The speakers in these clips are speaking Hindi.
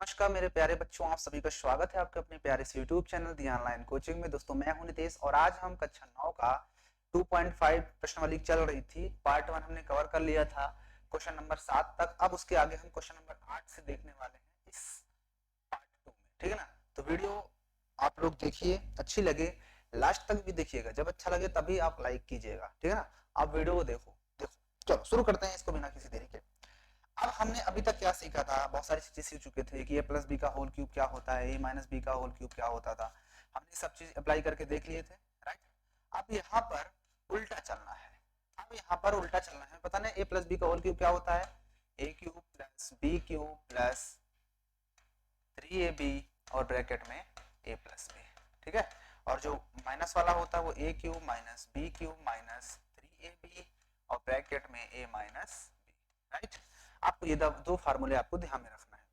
नमस्कार मेरे प्यारे बच्चों, आप सभी का स्वागत है आपके अपने प्यारे से यूट्यूब चैनल दी ऑनलाइन कोचिंग में। दोस्तों मैं हूं नितेश और आज हम कक्षा 9 का 2.5 प्रश्नावली चल रही थी। पार्ट 1 हमने कवर कर लिया था क्वेश्चन नंबर 7 तक। अब उसके आगे हम क्वेश्चन नंबर 8 से देखने वाले हैं इस पार्ट 2 में, ठीक है ना। तो वीडियो आप लोग देखिए, अच्छी लगे लास्ट तक भी देखिएगा, जब अच्छा लगे तभी आप लाइक कीजिएगा, ठीक है ना। आप वीडियो को देखो देखो। चलो शुरू करते हैं इसको बिना किसी देरी के। अब हमने अभी तक क्या सीखा था, बहुत सारी चीजें सीख चुके थे कि ए प्लस बी का होल क्यूब क्या होता है, ए माइनस बी का होल क्यूब क्या होता था। हमने सब चीज अप्लाई करके देख लिए थे, राइट। अब यहाँ पर उल्टा चलना है। अब यहाँ पर उल्टा चलना है। पता नहीं ए प्लस बी का होल क्यूब क्या होता है, A cube plus B cube plus 3ab और ब्रैकेट में ए प्लस बी, ठीक है। और जो माइनस वाला होता है वो A cube minus B cube minus 3ab और ब्रैकेट में ए माइनस बी, राइट। आपको ये दो फार्मूले आपको ध्यान में रखना है।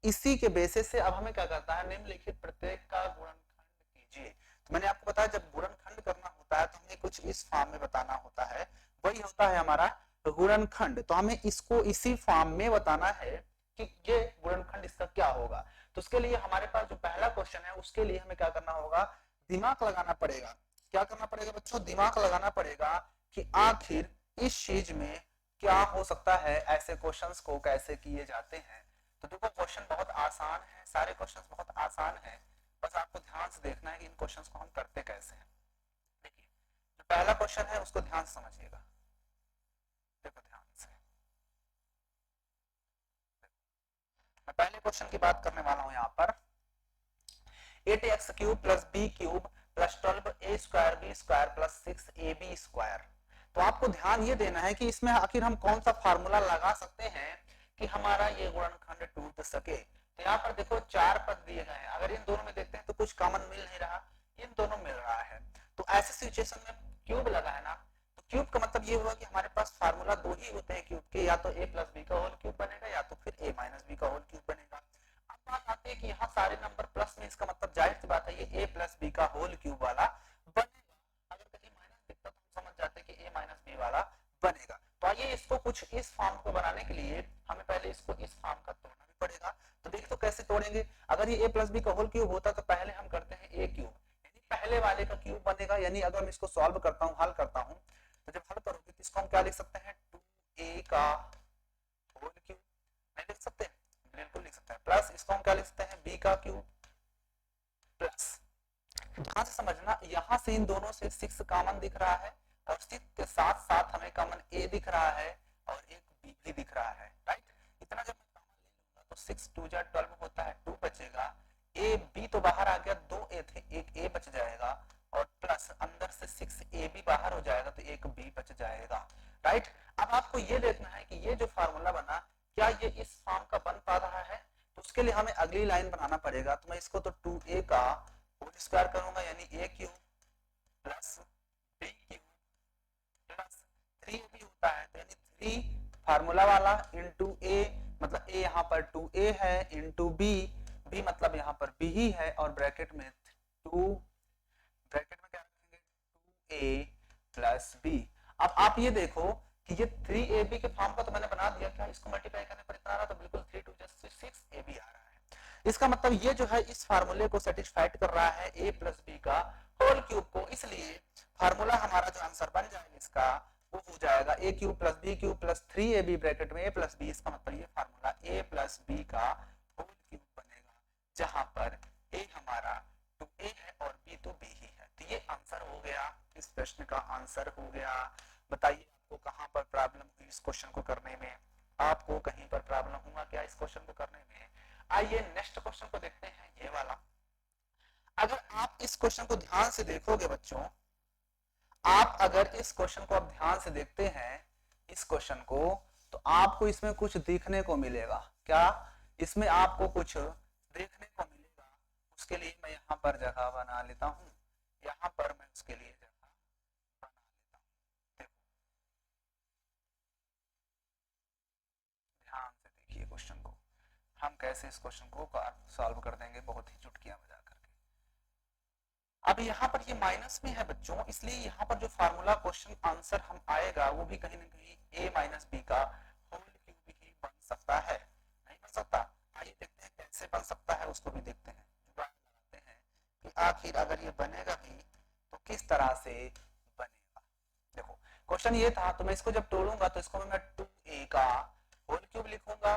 इसी के बेसिस से अब हमें क्या करता है, निम्नलिखित प्रत्येक का गुणनखंड कीजिए। तो मैंने आपको बताया जब गुणनखंड करना होता है तो हमें कुछ इस फॉर्म में बताना होता है, वही होता है हमारा गुणनखंड। तो हमें इसको इसी फॉर्म में बताना है कि ये गुणनखंड इसका क्या होगा। तो उसके लिए हमारे पास जो पहला क्वेश्चन है उसके लिए हमें क्या करना होगा, दिमाग लगाना पड़ेगा। क्या करना पड़ेगा बच्चों, दिमाग लगाना पड़ेगा कि आखिर इस चीज में क्या हो सकता है, ऐसे क्वेश्चंस को कैसे किए जाते हैं। तो देखो क्वेश्चन बहुत आसान है, सारे क्वेश्चंस बहुत आसान है, बस आपको ध्यान से देखना है कि इन क्वेश्चंस को हम करते कैसे हैं। देखिए जो पहला क्वेश्चन है उसको ध्यान से समझिएगा, देखो ध्यान से। मैं पहले क्वेश्चन की बात करने वाला हूं यहाँ पर। 8x cube plus B cube plus 12a² b² plus 6ab²। तो आपको ध्यान ये देना है कि इसमें आखिर हम कौन सा फार्मूला लगा सकते हैं कि हमारा ये गुणनखंड टूट सके। तो यहाँ पर देखो चार पद दिए गए हैं, अगर इन दोनों में देखते हैं तो कुछ कॉमन मिल नहीं रहा, इन दोनों मिल रहा है। तो ऐसे सिचुएशन में क्यूब लगा है ना, तो क्यूब का मतलब ये हुआ कि हमारे पास फार्मूला दो ही होते हैं क्यूब के, या तो a प्लस बी का होल क्यूब बनेगा या तो फिर a माइनस बी का होल क्यूब बनेगा। अब बात आती है कि यहाँ सारे नंबर प्लस में, इसका मतलब जाहिर सी बात है ये a प्लस बी का होल क्यूब वाला बनेगा। अगर कहीं माइनस दिखता तो हम समझ जाते कि a माइनस बी वाला बनेगा। तो आइए इसको कुछ इस फॉर्म को बनाने के लिए हमें पहले इसको इस फॉर्म का तोड़ना भी पड़ेगा। तो देख तो कैसे तोड़ेंगे, अगर ये a प्लस बी का होल क्यूब होता तो पहले हम करते हैं a क्यूब, यानी पहले वाले का क्यूब बनेगा। यानी अगर मैं इसको सॉल्व करता हूँ, हल करता हूँ, तो जब हल करोगे तो इसको हम क्या लिख सकते हैं, 2a का होल क्यूब। नहीं लिख सकते, बिल्कुल लिख सकते हैं। प्लस इसको हम क्या लिख सकते हैं, b का क्यूब प्लस, ध्यान से समझना, यहाँ से इन दोनों से 6 कॉमन दिख रहा है और 6 के साथ साथ हमें कॉमन a दिख रहा है और एक b भी दिख रहा है, राइट। इतना जब मैं कॉमन ले लूंगा तो 6 2 जा 12 होता है, 2 बचेगा, a b तो बाहर आ गया, 2 a थे, एक a बच जाएगा और प्लस अंदर से 6 a भी बाहर हो जाएगा तो एक b बच जाएगा, राइट। अब आपको ये देखना है कि ये जो फार्मूला बना क्या ये इस फॉर्म का बन पा रहा है। तो उसके लिए हमें अगली लाइन बनाना पड़ेगा। तो मैं इसको तो 2a का होल स्क्वायर करूंगा, यानी a cube plus b cube plus 3ab होता है, तो यानी 3 फार्मूला वाला इंटू a, मतलब a यहाँ पर 2a है इंटू b, b मतलब यहाँ पर b ही है, और ब्रैकेट में 2, ब्रैकेट में क्या रखेंगे 2a प्लस b। अब आप ये देखो कि ये 3ab के फॉर्म का तो मैंने बना दिया, क्या इसको मल्टीप्लाई करने पर इतना आ रहा, तो बिल्कुल 3 2 6ab आ रहा है। इसका मतलब ये जो है इस फार्मूले को सेटिस्फाइड कर रहा है a प्लस बी का होल क्यूब को, इसलिए फार्मूला हमारा जो आंसर बन जाएगा इसका वो हो जाएगा a cube plus b cube plus 3ab bracket में a प्लस b। इसका मतलब ये फार्मूला a प्लस b का होल क्यूब बनेगा, जहां पर a हमारा 2a है और b तो b ही है। तो ये आंसर हो गया, इस प्रश्न का आंसर हो गया। बताइए आपको कहां पर प्रॉब्लम हुई इस क्वेश्चन को करने में, आपको कहीं पर प्रॉब्लम हुआ क्या इस क्वेश्चन को करने में। आइए नेक्स्ट क्वेश्चन को देखते हैं, ये वाला। अगर आप इस क्वेश्चन को ध्यान से देखोगे बच्चों, आप अगर इस क्वेश्चन को आप ध्यान से देखते हैं इस क्वेश्चन को, तो आपको इसमें कुछ देखने को मिलेगा। क्या इसमें आपको कुछ देखने को मिलेगा, उसके लिए मैं यहाँ पर जगह बना लेता हूँ, यहाँ पर मैं उसके लिए जगह बना लेता हूँ। देखो ध्यान से देखिए क्वेश्चन को, हम कैसे इस क्वेश्चन को सॉल्व कर देंगे बहुत ही चुटकियां बजा करके। अब यहाँ पर ये माइनस में है बच्चों, इसलिए यहाँ पर जो फार्मूला क्वेश्चन आंसर हम आएगा वो भी कहीं ना कहीं a माइनस बी का होल क्यूब ही बन सकता है, नहीं बन सकता। आइए देखते हैं कैसे बन अगर ये बनेगा भी तो किस तरह से बनेगा। देखो क्वेश्चन ये था, तो मैं इसको जब तोड़ूंगा तो इसको मैं 2a का होल क्यूब लिखूंगा,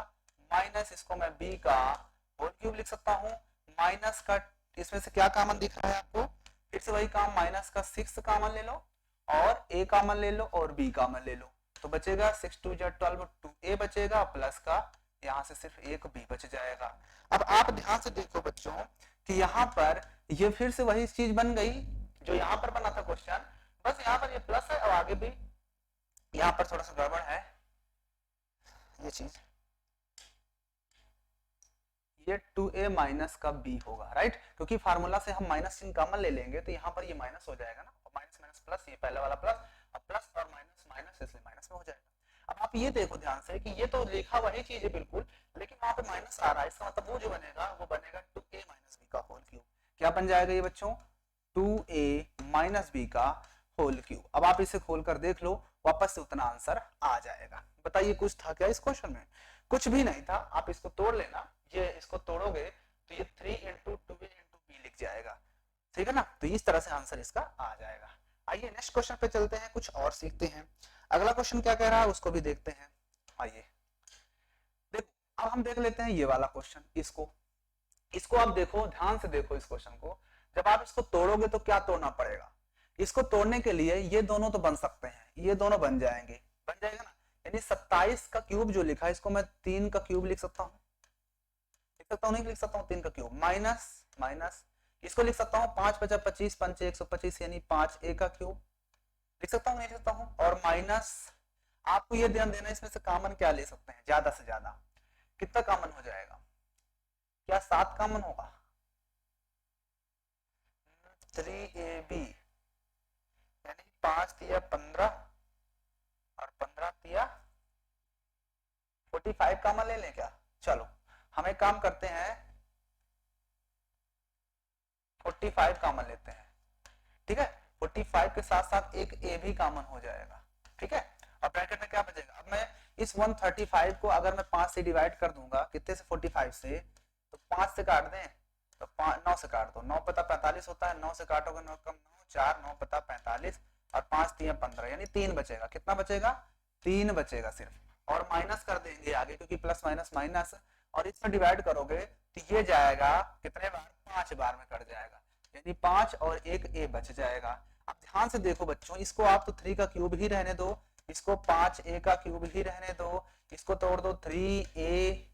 माइनस इसको मैं b का होल क्यूब लिख सकता हूँ, माइनस का इसमें से क्या कॉमन दिख रहा है आपको, फिर से वही काम, माइनस का 6 कॉमन ले लो और a कॉमन ले लो और b कॉमन ले लो, तो बचेगा 6 2 12, 2a बचेगा प्लस का यहाँ से सिर्फ एक b बच जाएगा। अब आप ध्यान से देखो बच्चों कि यहाँ पर ये फिर से वही चीज बन गई जो यहाँ पर बना था क्वेश्चन, बस यहाँ पर ये प्लस है और आगे भी यहाँ पर थोड़ा सा गड़बड़ है ये चीज, ये 2a माइनस का b होगा, राइट, क्योंकि फार्मूला से हम माइनस चिन्ह कॉमन ले लेंगे तो यहाँ पर ये माइनस हो जाएगा ना, और माइनस माइनस प्लस, ये पहले वाला प्लस, अब प्लस और माइनस माइनस, इसलिए माइनस में हो जाएगा। अब आप ये देखो ध्यान से कि ये तो लिखा वही चीज है बिल्कुल, लेकिन वहां पे माइनस आ रहा है, इसका मतलब वो जो बनेगा वो बनेगा 2a माइनस b का होल क्यूब। क्या बन जाएगा ये बच्चों, 2a माइनस b का होल क्यूब। अब आप इसे खोल कर देख लो, वापस से उतना आंसर आ जाएगा। बताइए कुछ था क्या इस क्वेश्चन में, कुछ भी नहीं था। आप इसको तोड़ लेना, ये इसको तोड़ोगे तो ये 3 इंटू 2a इंटू b लिख जाएगा, ठीक है ना, तो इस तरह से आंसर इसका आ जाएगा। आइए नेक्स्ट क्वेश्चन पे चलते हैं, कुछ और सीखते हैं। अगला क्वेश्चन क्या कह रहा है उसको भी देखते हैं। आइए देखो, अब हम देख लेते हैं ये वाला क्वेश्चन, इसको आप देखो, ध्यान से देखो इस क्वेश्चन को। जब आप इसको तोड़ोगे तो क्या तोड़ना पड़ेगा, इसको तोड़ने के लिए ये दोनों तो बन सकते हैं, ये दोनों बन जाएंगे, बन जाएगा ना, यानी 27 का क्यूब जो लिखा है इसको मैं 3 का क्यूब लिख सकता हूँ, नहीं लिख सकता हूँ 3 का क्यूब, माइनस माइनस इसको लिख सकता हूँ 5 5 25 5 125 यानी 5a का क्यूब लिख सकता हूँ, नहीं लिख सकता हूँ, और माइनस आपको ये ध्यान देना इसमें से कॉमन क्या ले सकते हैं, ज्यादा से ज्यादा कितना कॉमन हो जाएगा, क्या 7 कॉमन होगा, 3ab यानी 5 तिया 15 और 15 तिया 45 कॉमन ले लें क्या। चलो हम एक काम करते हैं 45 कॉमन लेते हैं, ठीक है, 45 के साथ साथ एक a भी कॉमन हो जाएगा, ठीक है, और ब्रैकेट में क्या बचेगा। अब मैं इस 135 को अगर मैं 5 से डिवाइड कर दूंगा, कितने से, 45 से, तो 5 से काट दें तो 9 से काट दो, 9 पता 45 होता है, 9 से काटोगे 9 कम 9 4 9 पता 45 और 5 3 15 यानी 3 बचेगा, कितना बचेगा, 3 बचेगा सिर्फ, और माइनस कर देंगे आगे क्योंकि प्लस माइनस माइनस, और इसमें डिवाइड करोगे तो ये जाएगा कितने बार, 5 बार में कट जाएगा, यानी 5 और एक a बच जाएगा। अब ध्यान से देखो बच्चों, इसको आप तो 3 का क्यूब ही रहने दो, इसको 5a का क्यूब ही रहने दो, इसको तोड़ दो 3a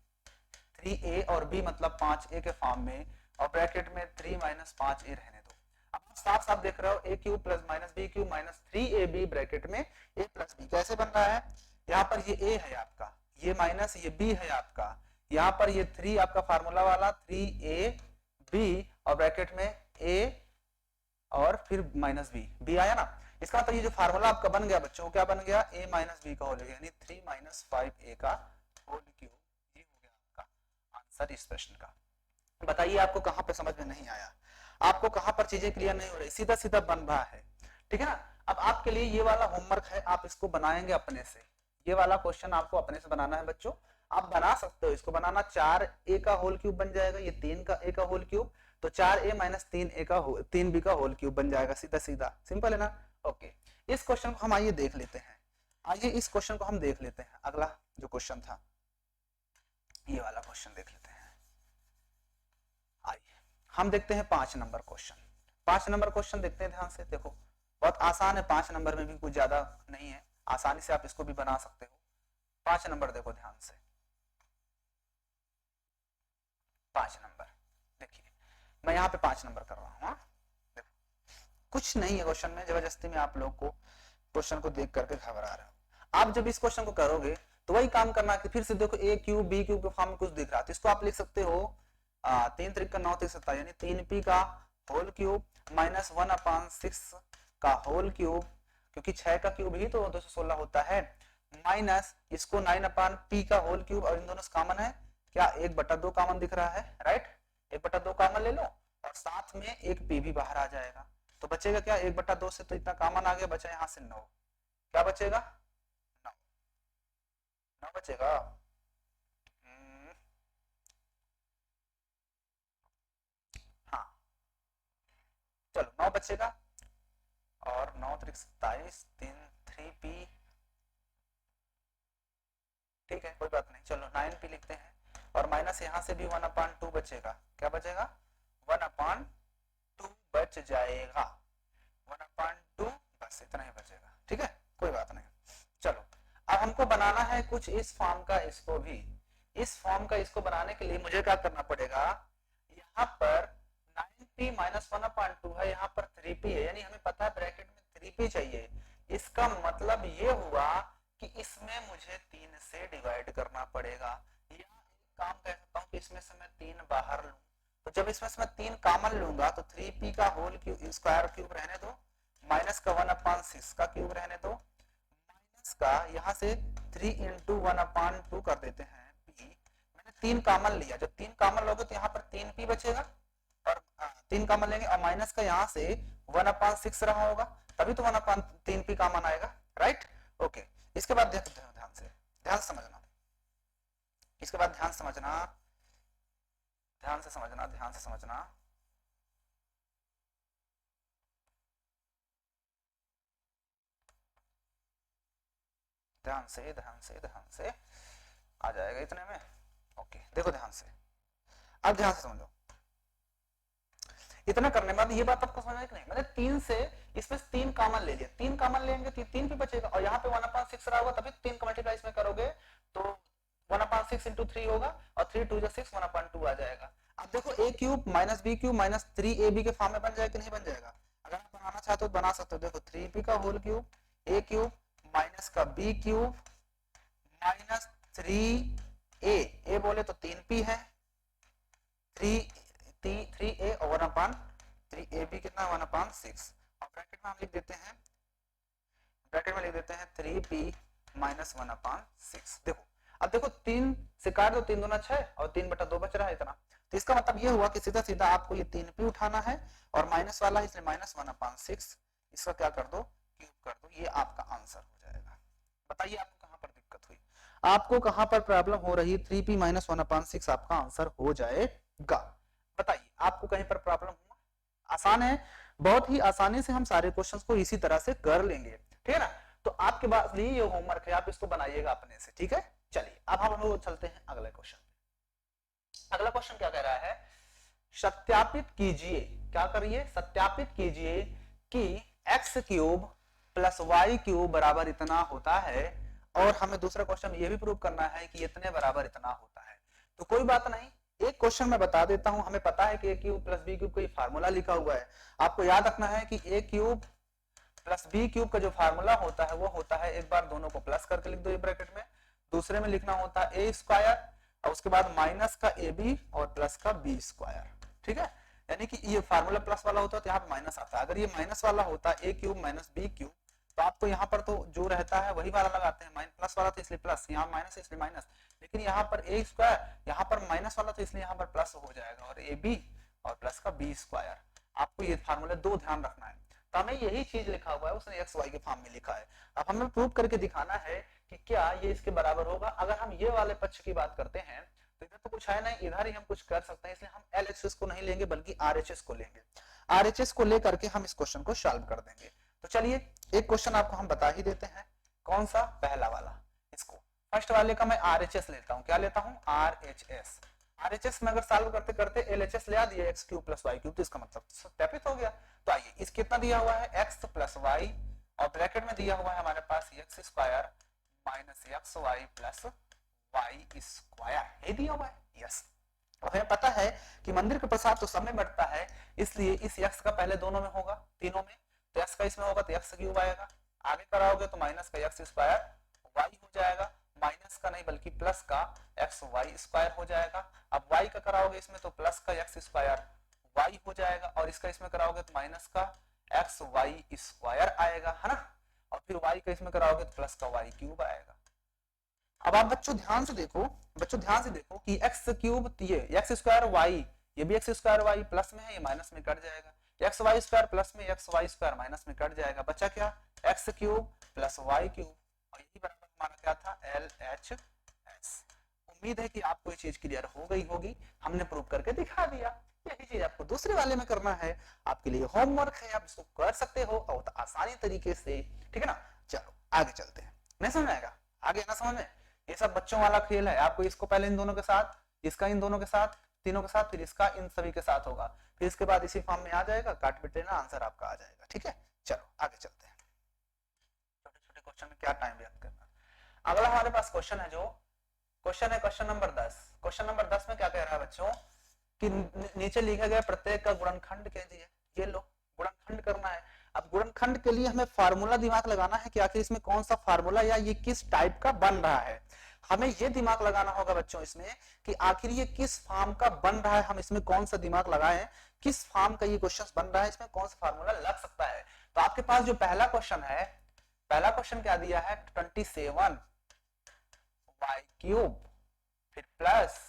और b मतलब 5a के फॉर्म में, और ब्रैकेट में 3 माइनस 5a रहने दो। अब साफ साफ देख रहे हो a cube plus minus b cube minus 3ab bracket में a प्लस b कैसे बन रहा है, यहाँ पर ये a है आपका, ये माइनस ये b है आपका, यहाँ पर ये 3 आपका फार्मूला वाला 3ab और ब्रैकेट में a और फिर माइनस b आया ना, इसका मतलब ये जो फार्मूला आपका बन गया बच्चों, क्या बन गया, a माइनस b का होल यानी 3 माइनस 5a का होल क्यूब, ये हो गया आपका आंसर इस प्रश्न का। बताइए आपको कहां पे समझ में नहीं आया, आपको कहां पर चीजें क्लियर नहीं हो रही, सीधा सीधा बन रहा है, ठीक है ना। अब आपके लिए ये वाला होमवर्क है, आप इसको बनाएंगे अपने से, ये वाला क्वेश्चन आपको अपने से बनाना है बच्चों, आप बना सकते हो इसको बनाना, 4a का होल क्यूब बन जाएगा, ये 3 का a का होल क्यूब, तो 4a माइनस 3a का 3b का होल क्यूब बन जाएगा, सीधा सीधा सिंपल है ना। ओके, इस क्वेश्चन को हम आइए देख लेते हैं, आइए इस क्वेश्चन को हम देख लेते हैं, अगला जो क्वेश्चन था ये वाला क्वेश्चन देख लेते हैं। आइए हम देखते हैं 5 नंबर क्वेश्चन, 5 नंबर क्वेश्चन देखते हैं ध्यान से, देखो बहुत आसान है, 5 नंबर में भी कुछ ज्यादा नहीं है, आसानी से आप इसको भी बना सकते हो। 5 नंबर देखो ध्यान से, 5 नंबर देखिए, मैं यहाँ पे 5 नंबर कर रहा हूँ, देखो कुछ नहीं है क्वेश्चन में, जबरदस्ती में आप लोग को क्वेश्चन को देख करके घबरा रहे हो। आप जब इस क्वेश्चन को करोगे तो वही काम करना कि फिर से देखो a क्यूब b क्यूब के फॉर्म में कुछ दिख रहा है, तो इसको आप लिख सकते हो 3 त्रिक 9 3 17 यानी 3p का होल क्यूब माइनस 1/6 का होल क्यूब, क्योंकि 6 का क्यूब ही तो 216 होता है, माइनस इसको 9/p का होल क्यूब, और इन दोनों से कॉमन है क्या, 1/2 कॉमन दिख रहा है, राइट, 1/2 कॉमन ले लो और साथ में एक p भी बाहर आ जाएगा, तो बचेगा क्या, 1/2 से तो इतना कॉमन आ गया, बचा यहाँ से 9, क्या बचेगा 9, 9 बचेगा। हाँ चलो 9 बचेगा और 9 3 27, 3 3p, ठीक है कोई बात नहीं। चलो 9p लिखते हैं और माइनस यहाँ से भी 1/2 बचेगा। क्या बचेगा? 1/2 बच जाएगा, 1/2 बस इतना ही बचेगा, ठीक है कोई बात नहीं। चलो अब हमको बनाना है कुछ इस फॉर्म का, इसको भी इस फॉर्म का इसको बनाने के लिए मुझे क्या करना पड़ेगा, यहाँ पर 9p माइनस 1/2 है, यहाँ पर 3p है, यानी हमें पता है ब्रैकेट में 3p चाहिए। इसका मतलब ये हुआ कि इसमें मुझे 3 से डिवाइड करना पड़ेगा। या एक काम कर सकता हूँ कि इसमें से मैं 3 बाहर लूं, तो जब इसमें से मैं 3 कॉमन लूंगा तो 3p का होल क्यूब स्क्वायर क्यूब रहने दो, माइनस का 1/6 का क्यूब रहने दो, माइनस का यहाँ से 3 इंटू 1/2 कर देते हैं p। मैंने 3 कॉमन लिया, जब 3 कॉमन लोगे तो यहाँ पर 3p बचेगा और 3 कॉमन लेंगे और माइनस का यहाँ से 1/6 रहा होगा, तभी तो 1/3p कॉमन आएगा, राइट ओके। इसके बाद देखते हैं, ध्यान से समझना, इसके बाद ध्यान से समझना, ध्यान से समझना, ध्यान से समझना। ध्यान से ध्यान से ध्यान से आ जाएगा इतने में, ओके देखो ध्यान से, अब ध्यान से समझो। इतना करने के बाद ये बात आपको समझ में कि नहीं, मैंने 3 से इसमें 3 कॉमन ले लिया, 3 कॉमन लेंगे तो 3 भी बचेगा और यहाँ पे 1/6 रहा होगा, तभी 3 का मल्टीप्लाई इसमें करोगे तो 1/6 इंटू 3 होगा और 3 2 6 1/2 आ जाएगा। अब देखो a cube minus b cube minus 3ab के फॉर्म में बन जाएगा कि नहीं बन जाएगा? अगर आप बनाना चाहते हो तो बना सकते हो। देखो 3p का whole cube, a cube minus का b क्यूब माइनस 3a बोले तो 3p है, 3a और 1/3ab कितना 1/6 और ब्रैकेट में हम लिख देते हैं, ब्रैकेट में लिख देते हैं 3p माइनस 1/6। देखो अब देखो 3 से काट दो, 3 दूना 6 और 3/2 बच रहा है इतना, तो इसका मतलब ये हुआ कि सीधा सीधा आपको ये 3p उठाना है और माइनस वाला है इसलिए माइनस 1/6, इसका क्या कर दो क्यूब कर दो, ये आपका आंसर हो जाएगा। बताइए आपको कहां पर दिक्कत हुई, आपको कहां पर प्रॉब्लम हो रही है? 3p माइनस 1/6 आपका आंसर हो जाएगा। बताइए आपको कहीं पर प्रॉब्लम हुआ? आसान है, बहुत ही आसानी से हम सारे क्वेश्चंस को इसी तरह से कर लेंगे, ठीक है ना। तो आपके पास ये होमवर्क है, आप इसको बनाइएगा अपने से, ठीक है। चलिए अब हम लोग चलते हैं अगले क्वेश्चन। अगला क्वेश्चन क्या कह रहा है, सत्यापित कीजिए, क्या करिए? सत्यापित कीजिए कि x cube plus Y cube बराबर इतना होता है, और हमें दूसरा क्वेश्चन ये भी प्रूव करना है कि इतने बराबर इतना होता है। तो कोई बात नहीं, एक क्वेश्चन मैं बता देता हूं, हमें पता है कि a cube plus b cube का ये फार्मूला लिखा हुआ है। आपको याद रखना है कि a cube plus b cube का जो फार्मूला होता है वो होता है, एक बार दोनों को प्लस करके लिख दो ये ब्रैकेट में, दूसरे में लिखना होता है a स्क्वायर और उसके बाद माइनस का ab और प्लस का b स्क्वायर, ठीक है। यानी कि ये फार्मूला प्लस वाला होता है तो यहाँ पे माइनस आता है, अगर ये माइनस वाला होता है a cube minus b cube तो आपको यहाँ पर तो जो रहता है वही वाला लगाते हैं, प्लस वाला तो इसलिए प्लस, यहाँ माइनस इसलिए माइनस, लेकिन यहाँ पर a स्क्वायर, यहाँ पर माइनस वाला तो इसलिए यहाँ पर प्लस हो जाएगा और ab और प्लस का b स्क्वायर। आपको ये फार्मूला दो ध्यान रखना है। तो हमें यही चीज लिखा हुआ है, उसने एक्स वाई के फॉर्म में लिखा है। अब हमें प्रूव करके दिखाना है कि क्या ये इसके बराबर होगा। अगर हम ये वाले पक्ष की बात करते हैं तो इधर तो कुछ है नहीं, इधर ही हम कुछ कर सकते हैं, इसलिए हम LHS को नहीं लेंगे बल्कि RHS को लेंगे। RHS को लेकर के हम इस क्वेश्चन को सॉल्व कर देंगे। तो चलिए एक क्वेश्चन आपको हम बता ही देते हैं, कौन सा? पहला वाला। इसको फर्स्ट वाले का मैं RHS लेता हूँ, क्या लेता हूँ? RHS। RHS में अगर सॉल्व करते करते LHS ले आ दिया x cube plus Y cube, तो इसका मतलब सत्यापित हो गया। तो आइए, इस कितना दिया हुआ है? x प्लस वाई और ब्रैकेट में दिया हुआ है हमारे पास x square minus x y plus Y square, ये दिया हुआ है। यस, हमें पता है कि मंदिर का प्रसाद तो सब में बढ़ता है, इसलिए इस x का पहले दोनों में होगा, तीनों में, तो x का इसमें होगा तो x क्यूब आएगा, आगे कराओगे तो माइनस का x स्क्वायर वाई हो जाएगा, माइनस का नहीं बल्कि प्लस का एक्स वाई स्क्वायर हो जाएगा। अब y का कराओगे इसमें तो प्लस का एक्स स्क्वायर y हो जाएगा, और इसका इसमें कराओगे तो माइनस का एक्स वाई स्क्वायर आएगा, है ना। और फिर y का इसमें कराओगे तो प्लस का वाई क्यूब आएगा। अब आप बच्चों ध्यान से देखो, बच्चों ध्यान से देखो कि एक्स क्यूब, ये एक्स स्क्वायर वाई, ये भी एक्स स्क्वायर वाई प्लस में है, ये माइनस में कट जाएगा, एक्स वाई स्क्वायर प्लस में एक्स वाई स्क्वायर माइनस में कट जाएगा, बचा क्या? X cube plus Y cube, और यही बराबर हमारा क्या था? LHS। उम्मीद है कि आपको ये चीज क्लियर हो गई होगी, हमने प्रूव करके दिखा दिया। यही चीज आपको दूसरे वाले में करना है, आपके लिए होमवर्क है, आप इसको कर सकते हो और आसानी तरीके से, ठीक है ना। चलो आगे चलते हैं, नहीं समझ आएगा आगे ना समझ में, ये सब बच्चों वाला खेल है। आपको इसको पहले इन दोनों के साथ, इसका इन दोनों के साथ, तीनों के साथ, फिर इसका इन सभी के साथ होगा, फिर इसके बाद इसी फॉर्म में आ जाएगा, काट पीट लेना, आंसर आपका आ जाएगा। ठीक है, चलो आगे चलते हैं। छोटे छोटे क्वेश्चन में क्या टाइम व्यक्त करना। अगला हमारे पास क्वेश्चन है, जो क्वेश्चन है क्वेश्चन नंबर 10। क्वेश्चन नंबर 10 में क्या कह रहा है बच्चों कि नीचे लिखा गया प्रत्येक का गुणनखंड कीजिए। ये लो गुणनखंड करना है। अब गुणनखंड के लिए हमें फार्मूला दिमाग लगाना है कि आखिर इसमें कौन सा फार्मूला या ये किस टाइप का बन रहा है। हमें ये दिमाग लगाना होगा बच्चों इसमें कि आखिर ये किस फॉर्म का बन रहा है, हम इसमें कौन सा दिमाग लगाएं, किस फॉर्म का ये क्वेश्चन बन रहा है, इसमें कौन सा फार्मूला लग सकता है। तो आपके पास जो पहला क्वेश्चन है, पहला क्वेश्चन क्या दिया है, 27 y क्यूब फिर प्लस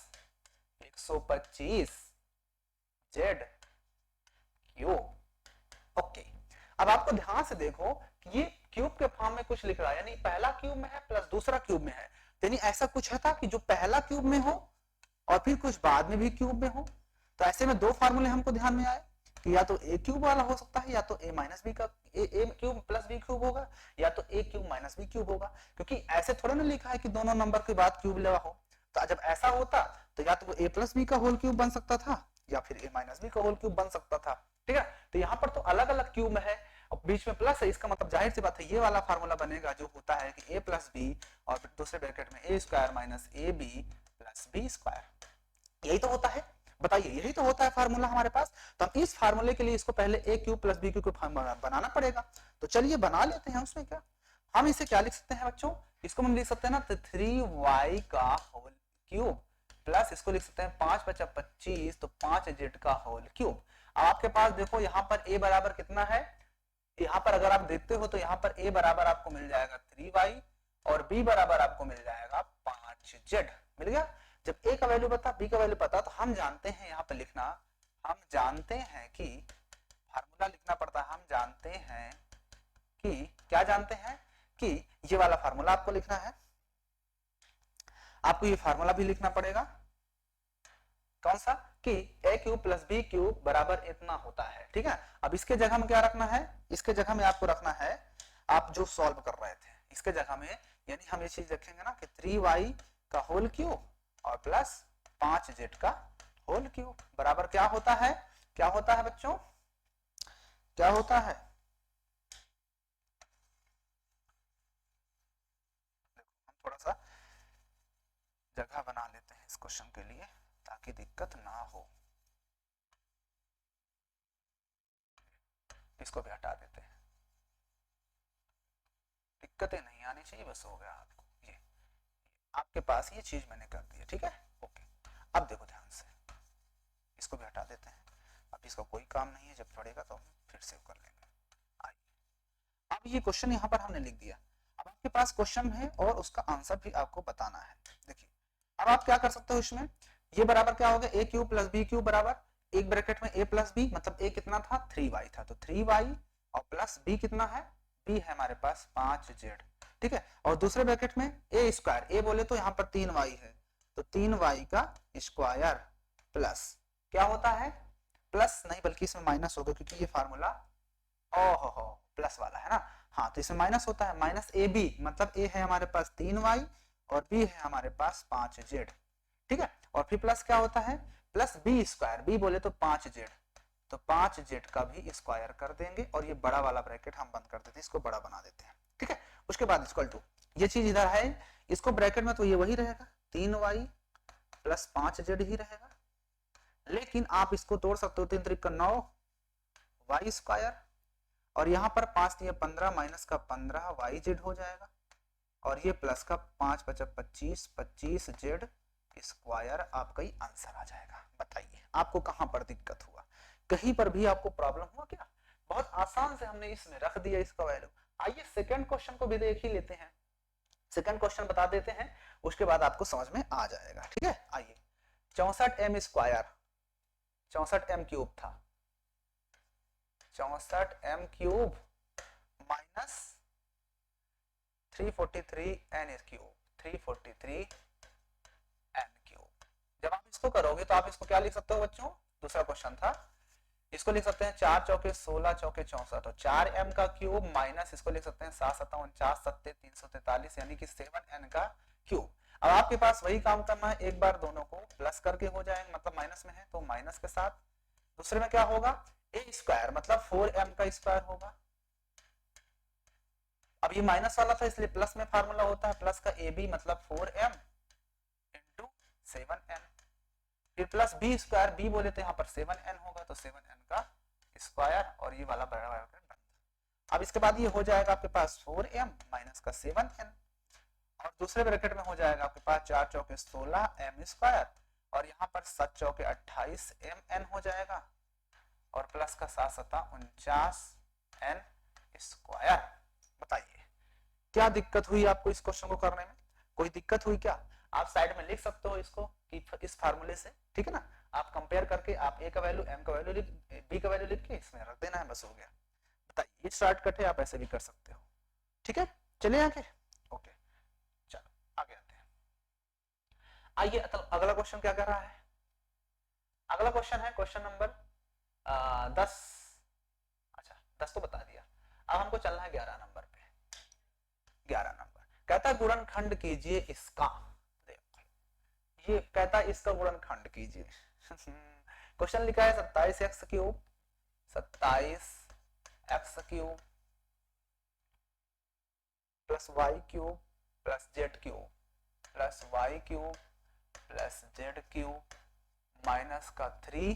125 z क्यूब। ओके, अब आपको ध्यान से देखो कि ये क्यूब के फॉर्म में कुछ लिख रहा है, यानी पहला क्यूब में है प्लस दूसरा क्यूब में है, यानी ऐसा कुछ है था कि जो पहला क्यूब में हो और फिर कुछ बाद में भी क्यूब में हो। तो ऐसे में दो फार्मूले हमको ध्यान में आए कि या तो ए क्यूब वाला हो सकता है, या तो ए माइनस बी का ए क्यूब प्लस बी क्यूब होगा, या तो ए क्यूब माइनस बी क्यूब होगा, क्योंकि ऐसे थोड़ा ना लिखा है कि दोनों नंबर के बाद क्यूब लगा हो। तो जब ऐसा होता तो या तो वो ए प्लस बी का होल क्यूब बन सकता था, या फिर ए माइनस बी का होल क्यूब बन सकता था। ठीक है, तो यहाँ पर तो अलग अलग क्यूब में है और बीच में प्लस है, इसका मतलब जाहिर सी बात है ये वाला फार्मूला बनेगा जो होता है कि ए प्लस बी और दूसरे ब्रैकेट में A square minus A B plus B square. यही तो होता है, बताइए यही तो होता है फार्मूला हमारे पास। तो हम इस फार्मूले के लिए इसको पहले ए क्यूब प्लस बी क्यूब बनाना पड़ेगा। तो चलिए बना लेते हैं, उसमें क्या। हम इसे क्या लिख सकते हैं बच्चों, इसको हम लिख सकते हैं ना 3y का होल क्यूब प्लस इसको लिख सकते हैं 5 × 25 तो 5z का होल क्यूब। आपके पास देखो यहाँ पर a बराबर कितना है, यहाँ पर अगर आप देखते हो तो यहाँ पर a बराबर आपको मिल जाएगा 3y और b बराबर आपको मिल जाएगा 5z। मिल गया। जब a का वैल्यू पता, b का वैल्यू पता, तो हम जानते हैं यहाँ पर लिखना, हम जानते हैं कि फार्मूला लिखना पड़ता है, हम जानते हैं कि क्या जानते हैं कि ये वाला फार्मूला आपको लिखना है। आपको ये फार्मूला भी लिखना पड़ेगा, कौन सा, कि a cube plus B cube बराबर इतना होता है। ठीक है, अब इसके जगह में क्या रखना है, इसके जगह में आपको रखना है आप जो सॉल्व कर रहे थे, इसके जगह में यानी हम ये चीज रखेंगे ना कि 3y का होल क्यूब और प्लस 5z का होल क्यूब बराबर क्या होता है, क्या होता है बच्चों, क्या होता है। देखो हम थोड़ा सा जगह बना लेते हैं इस क्वेश्चन के लिए ताकि दिक्कत ना हो। इसको भी हटा देते हैं, दिक्कतें नहीं आनी चाहिए, बस हो गया। आपको ये आपके पास ये चीज मैंने कर दी है। ठीक है, ओके। अब देखो ध्यान से, इसको भी हटा देते हैं, अब इसका कोई काम नहीं है, जब पड़ेगा तो हम फिर से कर लेंगे। आइए, अब ये क्वेश्चन यहाँ पर हमने लिख दिया। अब आपके पास क्वेश्चन है और उसका आंसर भी आपको बताना है। देखिए अब आप क्या कर सकते हो, इसमें ये बराबर क्या हो गया, a cube plus B cube बराबर एक ब्रैकेट में a प्लस बी, मतलब a कितना था 3y था, तो 3y और प्लस b कितना है, b है हमारे पास 5z। ठीक है, और दूसरे ब्रैकेट में a स्क्वायर, a बोले तो यहाँ पर 3y है तो 3y का स्क्वायर प्लस क्या होता है, प्लस नहीं बल्कि इसमें माइनस होगा क्योंकि ये फार्मूला ओहो प्लस वाला है ना। हाँ, तो इसमें माइनस होता है, माइनस ए बी, मतलब a है हमारे पास 3y और b है हमारे पास 5z। ठीक है, और फिर प्लस क्या होता है, प्लस बी स्क्वायर, बी बोले तो 5z, तो 5z का भी स्क्वायर कर देंगे और ये बड़ा वाला ब्रैकेट हम बंद कर देते हैं, इसको बड़ा बना देते हैं। ठीक है, उसके बाद इक्वल टू ये चीज इधर है, इसको ब्रैकेट में तो ये वही रहेगा 3y प्लस 5z ही रहेगा, लेकिन आप इसको तोड़ सकते हो, 3 × 9 y स्क्वायर और यहाँ पर 5 × 15 माइनस का 15 yz हो जाएगा और ये प्लस का 5 × 25 25z स्क्वायर आपका ही आंसर आ जाएगा। बताइए आपको कहां पर दिक्कत हुआ, कहीं पर भी आपको प्रॉब्लम हुआ क्या। बहुत आसान से हमने इसमें रख दिया इसका वैल्यू। आइए सेकंड क्वेश्चन को भी देख ही लेते हैं, सेकंड क्वेश्चन बता देते हैं, उसके बाद आपको समझ में आ जाएगा। ठीक है, आइए 64m स्क्वायर, 64m क्यूब था, 64m cube minus 343n cube, 343 n cube. जब आप इसको करोगे तो आप इसको क्या लिख सकते हो बच्चों, दूसरा क्वेश्चन था, इसको लिख सकते हैं 4 चौके 16 चौके 64, तो 4m का क्यूब माइनस इसको लिख सकते हैं 7 सत्ता 49 सत्ते 343 यानी कि 7n का क्यूब। अब आपके पास वही काम करना है, एक बार दोनों को प्लस करके हो जाएंगे, मतलब माइनस में है तो माइनस के साथ, दूसरे में क्या होगा ए स्क्वायर मतलब 4m का स्क्वायर होगा। अब ये माइनस वाला था इसलिए प्लस में फार्मूला होता है, प्लस का ए बी मतलब 4m इंटू 7n, फिर प्लस बी स्क्वायर, बी बोले तो यहाँ पर 7n होगा तो 7n का स्क्वायर और ये वाला बड़ा ब्रैकेट बंद। अब इसके बाद ये हो जाएगा आपके पास 4m माइनस का 7n और दूसरे ब्रैकेट में हो जाएगा आपके पास 4 चौके 16 m स्क्वायर और यहाँ पर 7 चौके 28 mn हो जाएगा और प्लस का 7 सत्ता 49 n स्क्वायर। बताइए क्या दिक्कत हुई आपको इस क्वेश्चन को करने में, कोई दिक्कत हुई क्या? आप साइड में लिख सकते हो इसको कि इस फार्मूले से, ठीक है ना, आप कंपेयर करके आप ए का वैल्यू एम का वैल्यू बी का वैल्यू लिख के इसमें रख देना है, बस हो गया। बताइए ये शॉर्टकट है, आप ऐसे भी कर सकते हो, ठीक है। चलिए आगे, ओके चलो आगे आते हैं। आइए अगला क्वेश्चन क्या कर रहा है, अगला क्वेश्चन है क्वेश्चन नंबर 10, अच्छा 10 तो बता दिया, अब हमको चलना है 11 नंबर पे। 11 नंबर कहता है गुणनखंड कीजिए इसका, ये कहता है इसका गुणनखंड कीजिए। क्वेश्चन लिखा है 27x cube 27x cube plus Y cube plus Z cube plus Y cube plus Z cube minus का 3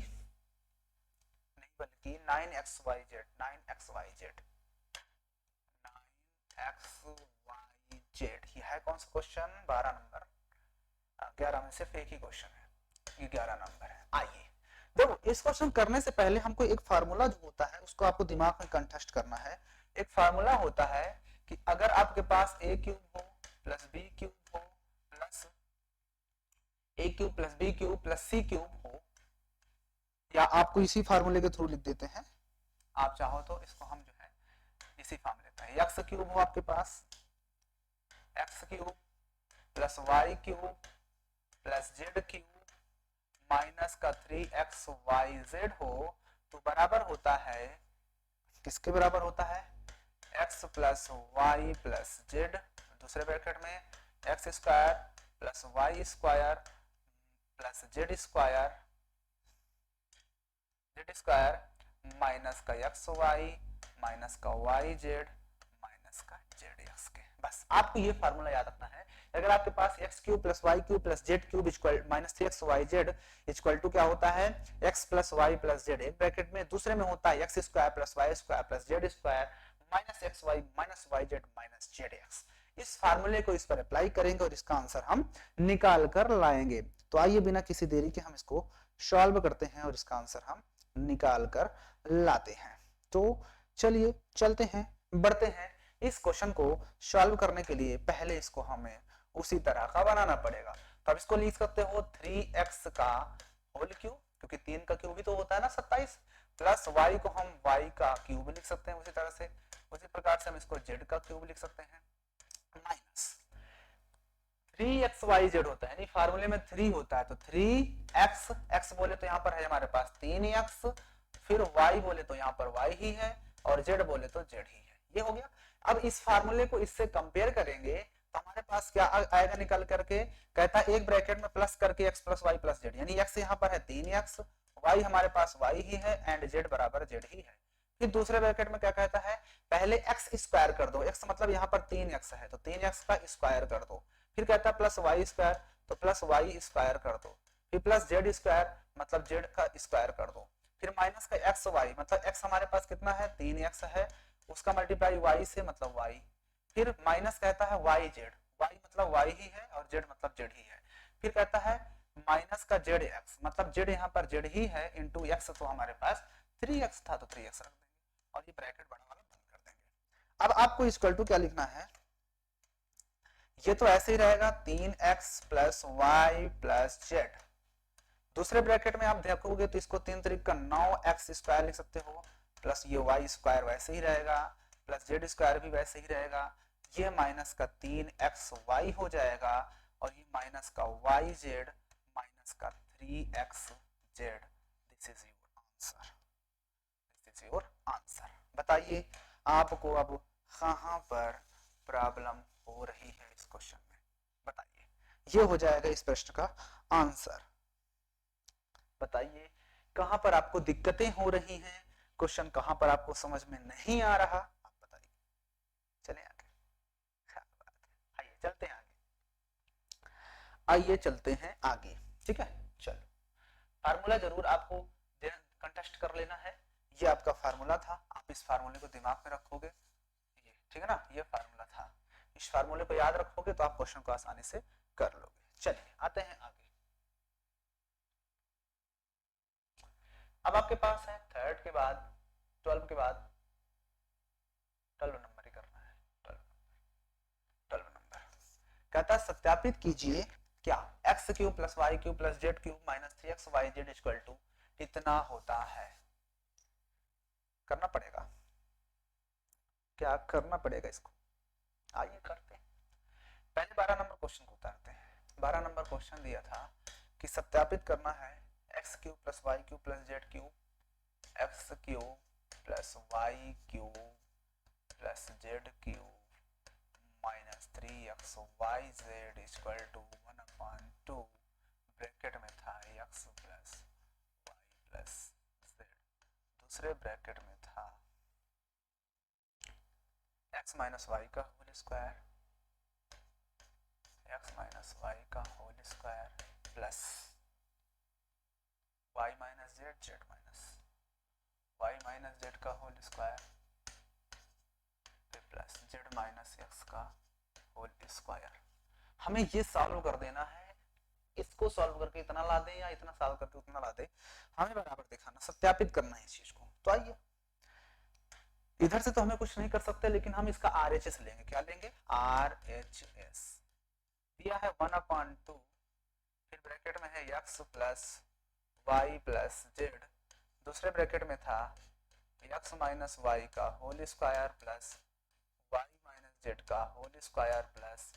नहीं बल्कि 9xyz 9xyz 9xyz, ये है कौन सा क्वेश्चन 12 नंबर, 11 में सिर्फ एक ही क्वेश्चन है, ये 11 नंबर है। आइए देखो इस क्वेश्चन करने से पहले हमको एक फार्मूला जो होता है उसको आपको दिमाग में कंठस्थ करना है। एक फार्मूला होता है कि अगर आपके पास a क्यूब हो प्लस b क्यूब हो plus a cube plus b cube plus c cube हो, या आपको इसी फार्मूले के थ्रू लिख देते हैं, आप चाहो तो इसको हम जो है इसी फार्मूले पे x क्यूब हो आपके पास x cube plus y cube plus Z cube minus का 3xyz हो तो बराबर होता है, किसके बराबर होता है, x plus Y plus Z, दूसरे ब्रैकेट में x square plus Y square plus Z square minus का एक्स वाई माइनस का वाई जेड माइनस का जेड एक्स के। बस आपको ये फार्मूला याद रखना है। अगर आपके पास X cube plus Y cube plus Z cube equal minus 3xyz equal to क्या होता है x plus Y plus Z, एक ब्रैकेट में, दूसरे में होता है x square plus Y square plus Z square minus x Y minus Y Z minus Z X. इस फार्मूले को इस पर अप्लाई करेंगे और इसका आंसर हम निकाल कर लाएंगे। तो आइए बिना किसी देरी के हम इसको सॉल्व करते हैं और इसका आंसर हम निकाल कर लाते हैं। तो चलिए चलते हैं, बढ़ते हैं। इस क्वेश्चन को सॉल्व करने के लिए पहले इसको हमें उसी तरह का बनाना पड़ेगा। तो अब इसको लिख सकते हो 3x का होल क्यूब, क्योंकि 3 का क्यूब ही तो होता है ना 27, प्लस y को हम y का क्यूब लिख सकते हैं उसी तरह से, उसी प्रकार से हम इसको z का क्यूब लिख सकते हैं, माइनस 3xyz होता है, यानी फार्मूले में 3 होता है तो 3x, x बोले तो यहाँ पर है हमारे पास 3x, फिर y बोले तो यहाँ पर y ही है और z बोले तो z ही है, ये हो गया। अब इस फार्मूले को इससे कंपेयर करेंगे तो हमारे पास क्या आएगा निकल करके, कहता है एक ब्रैकेट में प्लस करके x plus Y plus z, यानी x यहाँ पर है 3x, y हमारे पास y ही है एंड z बराबर z ही है। फिर दूसरे ब्रैकेट में क्या कहता है, पहले x स्क्वायर कर दो, x मतलब यहाँ पर 3x है तो 3x का स्क्वायर कर दो, फिर कहता है प्लस वाई स्क्वायर तो प्लस वाई स्क्वायर कर दो, फिर प्लस जेड स्क्वायर मतलब जेड का स्क्वायर कर दो, फिर माइनस का एक्स वाई मतलब x हमारे पास कितना है 3x है, उसका मल्टीप्लाई y से मतलब y, फिर माइनस कहता है वाई जेड, वाई मतलब वाई ही है और जेड मतलब जेड ही है, फिर कहता है माइनस का जेड एक्स मतलब जेड यहाँ पर जेड ही है इंटू एक्स, तो हमारे पास 3x था तो 3x रख देंगे और ये ब्रैकेट बड़ा वाला बंद कर देंगे। अब आपको इक्वल टू क्या लिखना है, ये तो ऐसे ही रहेगा 3x plus Y plus Z, दूसरे ब्रैकेट में आप देखोगे तो इसको 3 तरीक का 9x स्क्वायर लिख सकते हो, प्लस ये वाई स्क्वायर वैसे ही रहेगा प्लस जेड स्क्वायर भी वैसे ही रहेगा, ये माइनस का 3xy हो जाएगा और ये माइनस का yz माइनस का 3xz, this this is your answer, this is your answer. बताइए आपको अब कहां पर प्रॉब्लम हो रही है इस क्वेश्चन में, बताइए, ये हो जाएगा इस प्रश्न का आंसर। बताइए कहां पर आपको दिक्कतें हो रही हैं, क्वेश्चन कहां पर आपको समझ में नहीं आ रहा, आप बताइए। चलें आगे, आइए चलते हैं आगे, आइए चलते हैं आगे, ठीक है। चलो फार्मूला जरूर आपको कंटेस्ट कर लेना है, ये आपका फार्मूला था, आप इस फार्मूले को दिमाग में रखोगे, ये ठीक है ना, ये फार्मूला था, इस फार्मूले को याद रखोगे तो आप क्वेश्चन को आसानी से कर लोगे। चलिए आते हैं आगे। अब आपके पास है थर्ड के बाद 12 के बाद 12 नंबर ही करना है, 12 नंबर कहता है सत्यापित कीजिए क्या x cube plus Y cube plus Z cube minus 3x Y Z equal to कितना होता है। करना पड़ेगा, क्या करना पड़ेगा इसको, आइए करते हैं। पहले 12 नंबर क्वेश्चन को उतारते हैं। 12 नंबर क्वेश्चन दिया था कि सत्यापित करना है x cube plus Y cube plus Z cube, X cube plus Y cube plus Z cube minus 3x Y Z equal to 1/2 bracket में था x plus Y plus Z, दूसरे ब्रैकेट में था x माइनस वाई का whole square, x minus Y का whole square plus y minus Z, Z minus y minus Z का whole square plus Z minus X का होल स्क्वायर। हमें ये सॉल्व कर देना है, इसको सॉल्व करके इतना ला दे या इतना सॉल्व करके उतना ला दे, हमें बराबर दिखाना, सत्यापित करना है इस चीज को। तो आइए, इधर से तो हमें कुछ नहीं कर सकते, लेकिन हम इसका RHS लेंगे, क्या लेंगे, RHS दिया है 1/2, फिर ब्रैकेट में है x plus Y plus Z, दूसरे ब्रैकेट में था x माइनस वाई का whole square plus y minus Z का whole square plus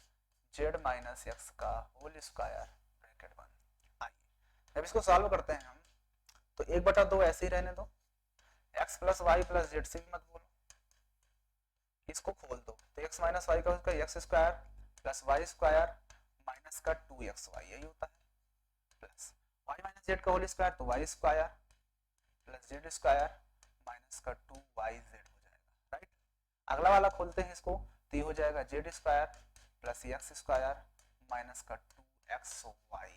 Z minus X का होल स्क्वायर ब्रैकेट बंद। आइए जब इसको सॉल्व करते हैं हम, तो 1/2 ऐसे ही रहने दो, x plus Y plus z से मत बोलो, इसको खोल दो, तो x माइनस वाई का x square plus Y square minus का 2xy यही होता है, प्लस y माइनस जेड का होल स्क्वायर तो y square plus Z square minus का 2yz हो जाएगा, राइट। अगला वाला खोलते हैं इसको, तो ये हो जाएगा Z square plus x square minus का 2xy,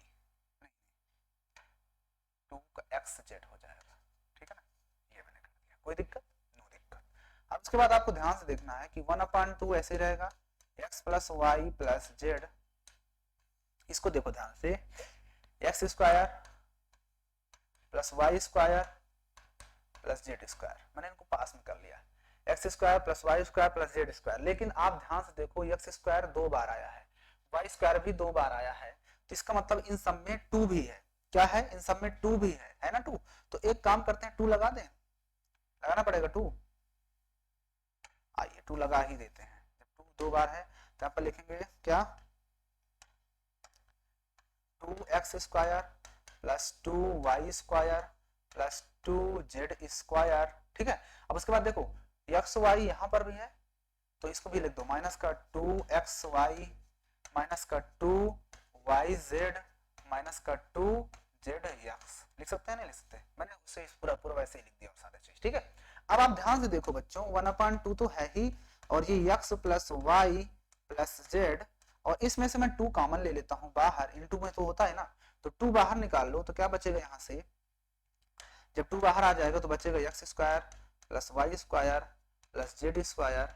नहीं 2xz हो जाएगा, ठीक है ना, ये मैंने कर दिया, कोई दिक्कत, नो दिक्कत। अब उसके बाद आपको ध्यान से देखना है कि 1/2 ऐसे रहेगा, x plus Y plus z, इसको देखो ध्यान से, x square plus Y square plus Z square, मैंने इनको पास में कर लिया, x square plus Y square plus Z square, लेकिन आप ध्यान से देखो एक्स स्क्वायर 2 बार आया है, वाई स्क्वायर भी 2 बार आया है, तो इसका मतलब इन सब में 2 भी है, क्या है, इन सब में 2 भी है ना 2, तो एक काम करते हैं 2 लगा दें, लगाना पड़ेगा 2, आइए 2 लगा ही देते हैं, जब 2 2 बार है तो यहाँ पर लिखेंगे क्या, 2x square plus 2y square plus 2z square, ठीक है। अब उसके बाद देखो एक्स वाई यहाँ पर भी है, तो इसको भी लिख दो, माइनस का 2xy माइनस का 2yz माइनस का 2zx, लिख सकते हैं नहीं लिख सकते, मैंने उससे पूरा पूरा वैसे ही लिख दिया सारा चीज, ठीक है। अब आप ध्यान से देखो बच्चों, 1/2 तो है ही, और ये x plus Y plus z, और इसमें से मैं 2 कॉमन ले लेता हूं बाहर, इनटू में तो होता है ना, तो 2 बाहर निकाल लो, तो क्या बचेगा यहाँ से, जब 2 बाहर आ जाएगा तो बचेगा x square plus Y square plus Z square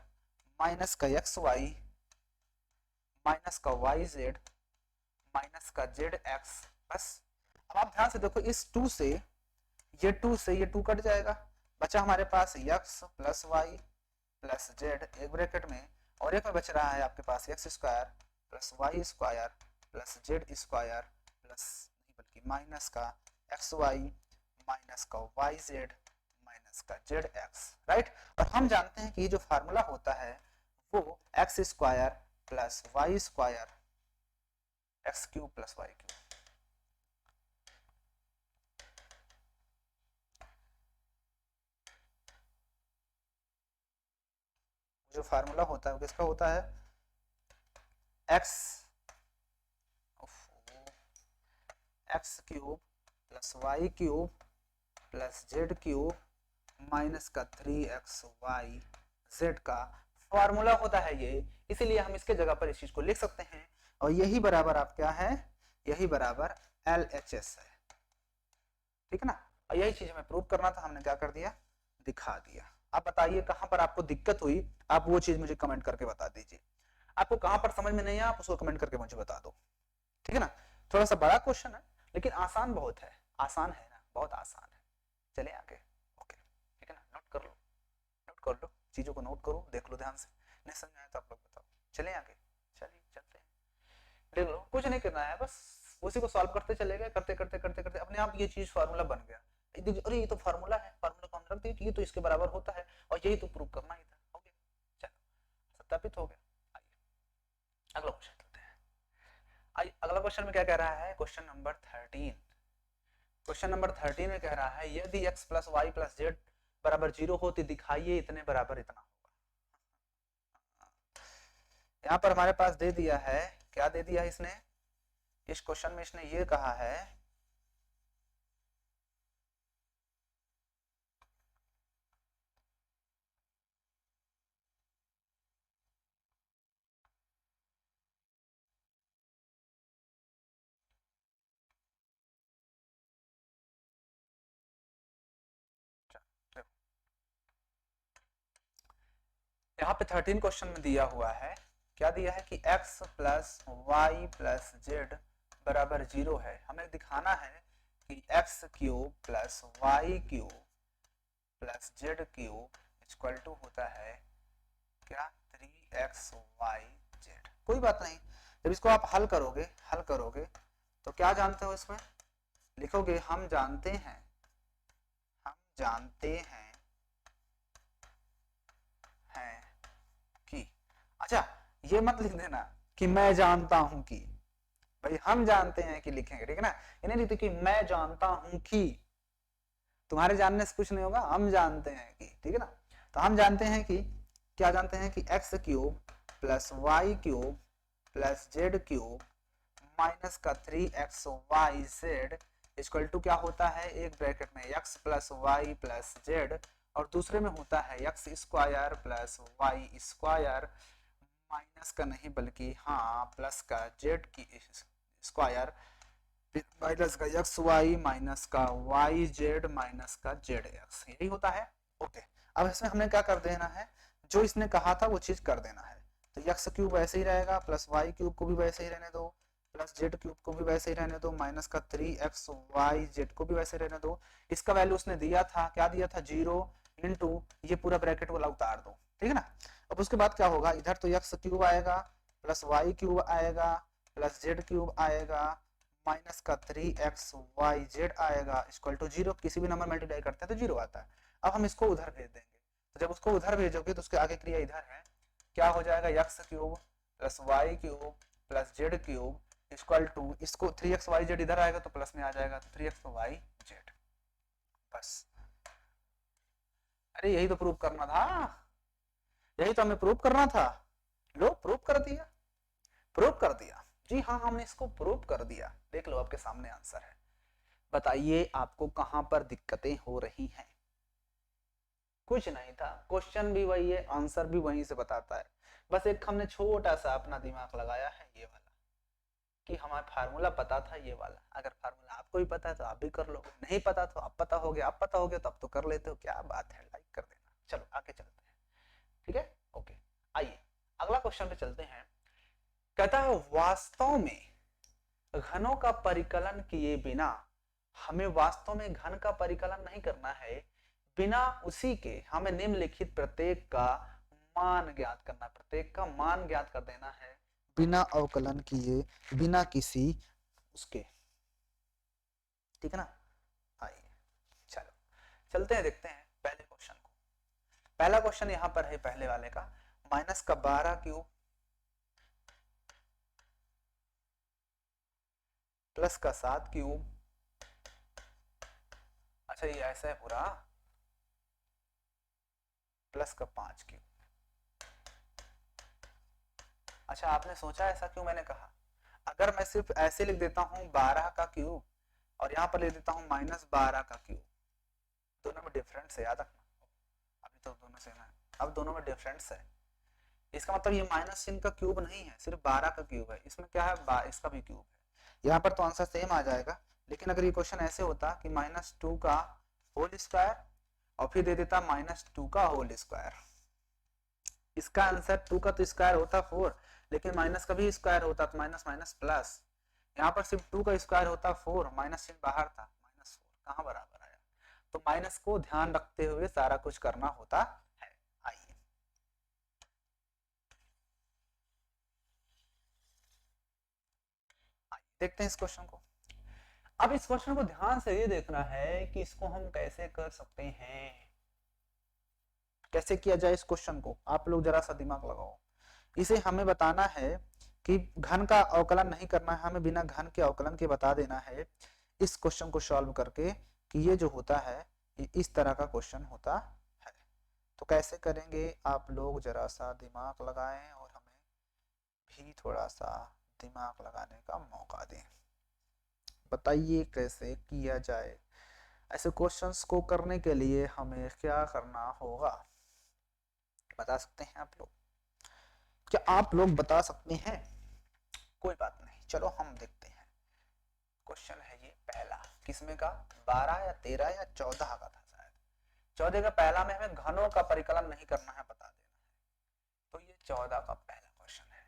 minus का एक्स वाई माइनस का वाई जेड माइनस का जेड एक्स, बस। अब आप ध्यान से देखो, इस 2 से ये 2 कट जाएगा, बचा हमारे पास X plus Y plus Z एक ब्रैकेट में, और एक में बच रहा है आपके पास X square plus Y square plus Z square plus नहीं बल्कि माइनस का एक्स वाई माइनस का वाई जेड माइनस का जेड एक्स, राइट। और हम जानते हैं कि ये जो फार्मूला होता है वो x square plus Y square x cube plus Y cube, जो फार्मूला होता है वो किसका होता है, x x cube plus Y cube plus Z cube minus का 3xy जेड का फॉर्मूला होता है ये। इसीलिए हम इसके जगह पर इस चीज को लिख सकते हैं और यही बराबर आप क्या है, यही बराबर LHS है, ठीक है ना। और यही चीज हमें प्रूव करना था, हमने क्या कर दिया, दिखा दिया। आप बताइए कहां पर आपको दिक्कत हुई, आप वो चीज मुझे कमेंट करके बता दीजिए। आपको कहां पर समझ में नहीं आया आप उसको कमेंट करके मुझे बता दो, ठीक है ना। थोड़ा सा बड़ा क्वेश्चन है लेकिन आसान बहुत है, आसान है ना, बहुत आसान है। चले आगे, ओके ठीक है ना, नोट कर लो, नोट कर लो, चीजों को नोट करो, देख लो ध्यान से, नहीं समझ में आया तो आप लोग बताओ। चले आगे, चलिए चलते हैं, देख लो कुछ नहीं करना है, बस उसी को सॉल्व करते चले गए, करते करते करते करते अपने आप ये चीज फार्मूला बन गया। अरे ये तो फार्मूला है, फार्मूला को हम रख दिए, ये तो इसके बराबर होता है और यही तो प्रूव करना ही था, हो गया, चलो सत्यापित हो गया। आइए अगला क्वेश्चन चलते हैं। आइए अगला क्वेश्चन में क्या कह रहा है, क्वेश्चन नंबर 13। क्वेश्चन नंबर 13 में कह रहा है यदि x plus Y plus z बराबर 0 हो तो दिखाइए इतने बराबर इतना होगा। यहाँ पर हमारे पास दे दिया है, क्या दे दिया है इसने, इस क्वेश्चन में इसने ये कहा है यहाँ पे 13 क्वेश्चन में दिया हुआ है, क्या दिया है कि x plus Y plus z बराबर 0 है। हमें दिखाना है कि x cube plus Y cube plus Z cube equal to होता है क्या, 3xy जेड। कोई बात नहीं, जब इसको आप हल करोगे तो क्या जानते हो इसमें, लिखोगे हम जानते हैं कि, अच्छा ये मत लिख देना कि मैं जानता हूं कि, भाई हम जानते हैं कि लिखेंगे, ठीक है ना। इन्हें लिखते कि मैं जानता हूं कि, तुम्हारे जानने से कुछ नहीं होगा, हम जानते हैं कि, ठीक है ना। तो हम जानते हैं कि, क्या जानते हैं कि x cube plus Y cube plus Z cube minus का 3xy इक्वल टू क्या होता है, एक ब्रैकेट में x plus Y plus z और दूसरे में होता है x square plus Y square minus का नहीं बल्कि हाँ प्लस का जेड की स्क्वायर माइनस का एक्स वाई माइनस का वाई जेड माइनस का जेड एक्स, यही होता है। ओके, अब इसमें हमने क्या कर देना है, जो इसने कहा था वो चीज कर देना है। तो एक्स क्यूब वैसे ही रहेगा, प्लस वाई क्यूब को भी वैसे ही रहने दो, प्लस जेड क्यूब को भी वैसे ही रहने दो, माइनस का 3xy को भी वैसे रहने दो। इसका वैल्यू उसने दिया था, क्या दिया था, 0 इंटू ये पूरा ब्रैकेट वाला उतार दो, ठीक है ना। अब उसके बाद क्या होगा, इधर तो एक्स क्यूब आएगा प्लस वाई क्यूब आएगा प्लस जेड क्यूब आएगा माइनस का 3xy आएगा इक्वल टू 0। किसी भी नंबर मल्टीप्लाई करते हैं तो 0 आता है। अब हम इसको उधर भेज देंगे, तो जब उसको उधर भेजोगे तो उसके आगे क्रिया इधर है, क्या हो जाएगा, x cube plus Y cube plus Z cube equal to, इसको 3xy इधर आएगा तो प्लस में आ जाएगा, तो 3xy बस। अरे यही तो प्रूव करना था, यही तो हमें प्रूव करना था, लो प्रूव कर दिया, प्रूव कर दिया, जी हाँ हमने इसको प्रूव कर दिया। देख लो आपके सामने आंसर है, बताइए आपको कहां पर दिक्कतें हो रही हैं। कुछ नहीं था, क्वेश्चन भी वही है, आंसर भी वहीं से बताता है, बस एक हमने छोटा सा अपना दिमाग लगाया है ये वाला, कि हमारा फार्मूला पता था ये वाला। अगर फार्मूला आपको भी पता है तो आप भी कर लो, नहीं पता तो आप पता हो गया, आप पता हो गया तो अब तो कर लेते हो, क्या बात है, लाइक कर देना। चलो आगे चलते हैं, ठीक है, ओके। आइए अगला क्वेश्चन पे चलते हैं। कहता है वास्तव में घनों का परिकलन किए बिना, हमें वास्तव में घन का परिकलन नहीं करना है, बिना उसी के हमें निम्नलिखित प्रत्येक का मान ज्ञात करना, प्रत्येक का मान ज्ञात कर देना है बिना अवकलन किए, बिना किसी उसके, ठीक है ना। आइए चलो चलते हैं, देखते हैं पहले क्वेश्चन को। पहला क्वेश्चन यहां पर है पहले वाले का, माइनस का 12 क्यूब प्लस का 7 क्यूब, अच्छा ये ऐसा है पूरा, प्लस का 5 क्यूब। अच्छा आपने सोचा ऐसा क्यों मैंने कहा? अगर मैं सिर्फ ऐसे लिख देता हूँ 12 का क्यूब और यहाँ पर लिख देता हूँ -12 का क्यूब, दोनों में डिफरेंस है, याद रखना। अभी तो दोनों सेम है, अब दोनों में डिफरेंस है। इसका मतलब ये माइनस चिन्ह का क्यूब नहीं है, सिर्फ 12 का क्यूब है। इसमें क्या है, इसका भी क्यूब है। यहाँ पर तो आंसर सेम आ जाएगा। लेकिन अगर ये क्वेश्चन ऐसे होता कि -2 का होल स्क्वायर और फिर दे देता -2 का होल स्क्वायर, इसका आंसर 2 का तो स्क्वायर होता 4, लेकिन माइनस का भी स्क्वायर होता तो माइनस माइनस प्लस। यहाँ पर सिर्फ 2 का स्क्वायर होता 4, माइनस चिन्ह बाहर था, -4 कहाँ बराबर आया। तो माइनस को ध्यान रखते हुए सारा कुछ करना होता है। आइए देखते हैं इस क्वेश्चन को। अब इस क्वेश्चन को ध्यान से ये देखना है कि इसको हम कैसे कर सकते हैं, कैसे किया जाए इस क्वेश्चन को। आप लोग जरा सा दिमाग लगाओ। इसे हमें बताना है कि घन का अवकलन नहीं करना है, हमें बिना घन के अवकलन के बता देना है इस क्वेश्चन को सॉल्व करके कि ये जो होता है ये इस तरह का क्वेश्चन होता है। तो कैसे करेंगे, आप लोग जरा सा दिमाग लगाएं और हमें भी थोड़ा सा दिमाग लगाने का मौका दें। बताइए कैसे किया जाए। ऐसे क्वेश्चंस को करने के लिए हमें क्या करना होगा, बता सकते हैं आप लोग? क्या आप लोग बता सकते हैं? कोई बात नहीं, चलो हम देखते हैं। क्वेश्चन है ये पहला, किसमें का, 12 या 13 या 14 का था शायद। 14 का पहला में हमें घनों का परिकलन नहीं करना है, बता देना है। तो ये 14 का पहला क्वेश्चन है,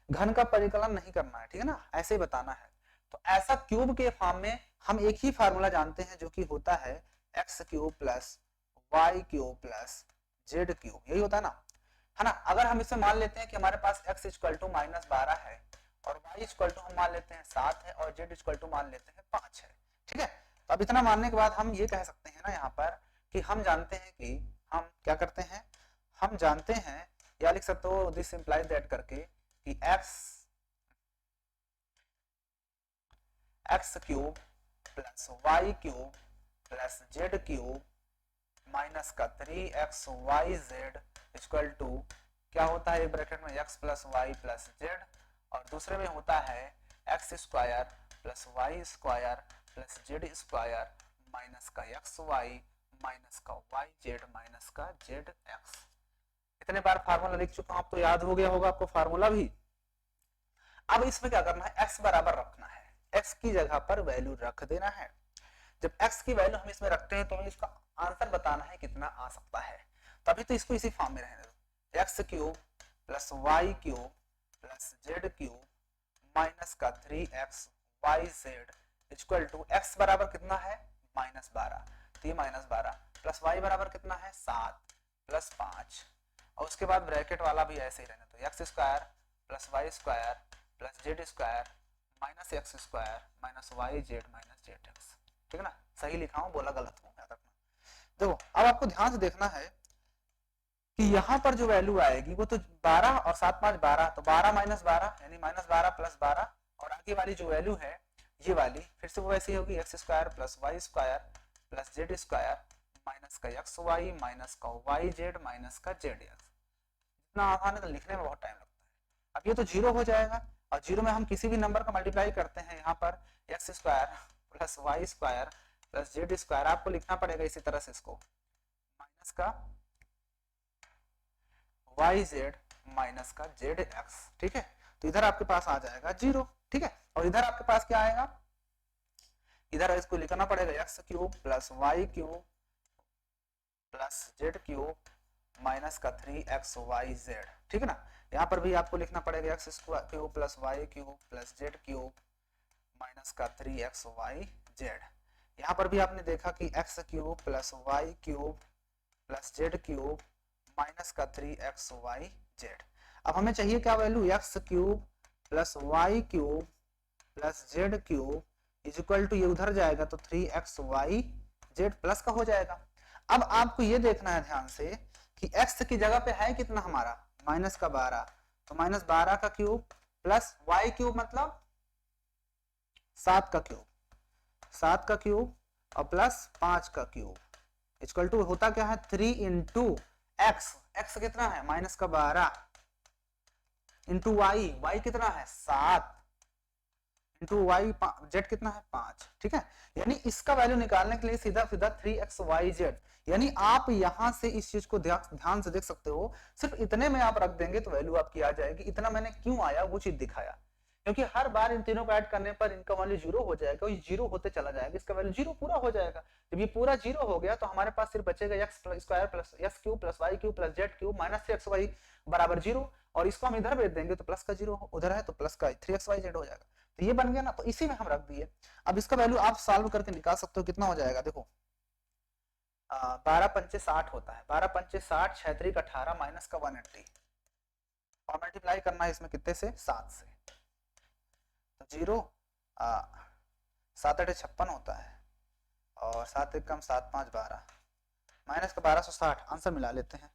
घन का परिकलन नहीं करना है, ठीक है ना, ऐसे ही बताना है। तो ऐसा क्यूब के फॉर्म में हम एक ही फार्मूला जानते हैं जो कि होता है x cube plus Y cube plus Z cube, यही होता है ना। अगर हम इसे मान लेते हैं कि हमारे पास x इक्वल टू -12 है और y इक्वल टू हम मान लेते हैं 7 है और z इक्वल टू मान लेते हैं 5 है, ठीक है। तो अब इतना मानने के बाद हम ये कह सकते हैं ना यहाँ पर कि हम जानते हैं कि हम क्या करते हैं, हम जानते हैं या लिख सकते हो दिस इंप्लाइज दैट करके कि x cube plus Y cube plus Z cube minus का 3xyz इक्वल टू क्या होता है, ब्रैकेट में x plus Y plus z और दूसरे में होता है x square plus Y square plus Z square minus का एक्स वाई माइनस का वाई जेड माइनस का जेड एक्स। इतने बार फार्मूला लिख चुका हूं, आप तो याद हो गया होगा आपको फार्मूला भी। अब इसमें क्या करना है, x बराबर रखना है, x की जगह पर वैल्यू रख देना है। जब x की वैल्यू हम इसमें रखते हैं तो हमें इसका आंसर बताना है कितना आ सकता है। तभी तो इसको इसी फॉर्म में रहने दो, x cube plus Y cube plus Z cube minus का 3xyz इक्वल टू एक्स बराबर कितना है -12, तो ये -12 प्लस वाई बराबर कितना है 7 प्लस 5 और उसके बाद ब्रैकेट वाला भी ऐसे ही रहने दो, x square plus Y square plus Z square minus x square minus Y Z minus Z x, ठीक है ना। सही लिखा हूं, बोला गलत हूं, याद रखना। देखो अब आपको ध्यान से देखना है कि यहाँ पर जो वैल्यू आएगी वो तो 12 और 7 5 12, तो 12 माइनस 12 यानी -12 प्लस 12 और आगे वाली जो वैल्यू है ये वाली फिर से वो वैसी होगी, x square plus Y square plus Z square minus का एक्स वाई माइनस का वाई जेड माइनस का जेड एक्स। इतना आसान है तो लिखने में बहुत टाइम लगता है। अब ये तो जीरो हो जाएगा और जीरो में हम किसी भी नंबर का मल्टीप्लाई करते हैं, यहाँ पर x square plus Y square plus Z square आपको लिखना पड़ेगा इसी तरह से, इसको माइनस का वाई जेड माइनस का जेड एक्स, ठीक है। तो इधर आपके पास आ जाएगा जीरो, ठीक है। और इधर आपके पास क्या आएगा, इधर इसको लिखना पड़ेगा x cube plus Y cube plus Z cube minus का 3xyz, ठीक है ना। यहाँ पर भी आपको लिखना पड़ेगा x cube plus Y cube plus Z cube minus का 3xyz। यहाँ पर भी आपने देखा कि x cube plus Y cube plus Z cube minus का 3xyz। अब हमें चाहिए क्या value, x cube plus Y cube plus Z cube is equal to ये उधर जाएगा तो 3xyz प्लस का हो जाएगा। अब आपको ये देखना है ध्यान से कि x की जगह पे है कितना हमारा -12, तो -12 का क्यूब प्लस y क्यूब मतलब 7 का क्यूब, 7 का क्यूब और प्लस 5 का क्यूब इक्वल टू होता क्या है 3 इंटू एक्स, एक्स कितना है -12 इंटू वाई, वाई कितना है 7 इंटू वाई, जेड कितना है 5, ठीक है। यानी इसका वैल्यू निकालने के लिए सीधा सीधा 3xyz, यानी आप यहां से इस चीज को ध्यान से देख सकते हो, सिर्फ इतने में आप रख देंगे तो वैल्यू आपकी आ जाएगी। इतना मैंने क्यों आया वो चीज दिखाया, क्योंकि हर बार इन तीनों को ऐड करने पर इनका वैल्यू जीरो हो जाएगा, ये जीरो होते चला जाएगा, इसका वैल्यू जीरो पूरा हो जाएगा। जब ये पूरा जीरो हो गया तो हमारे पास सिर्फ बचेगा x square plus x cube plus Y cube plus Z cube minus 3xy बराबर जीरो, और इसको हम इधर भेज देंगे तो प्लस का जीरो उधर है तो प्लस का 3xyz हो जाएगा। तो ये बन गया ना, तो इसी में हम रख दिए। अब इसका वैल्यू आप सॉल्व करके निकाल सकते हो, कितना हो जाएगा देखो, 12 पंचे 60 होता है, 12 पंचे 60, 6 3 18 माइनस का 180, और मल्टीप्लाई करना है इसमें कितने से 7 से, तो जीरो 7 8 56 होता है, और 7 1 कम 7 5 12, माइनस का 1260, आंसर मिला लेते हैं।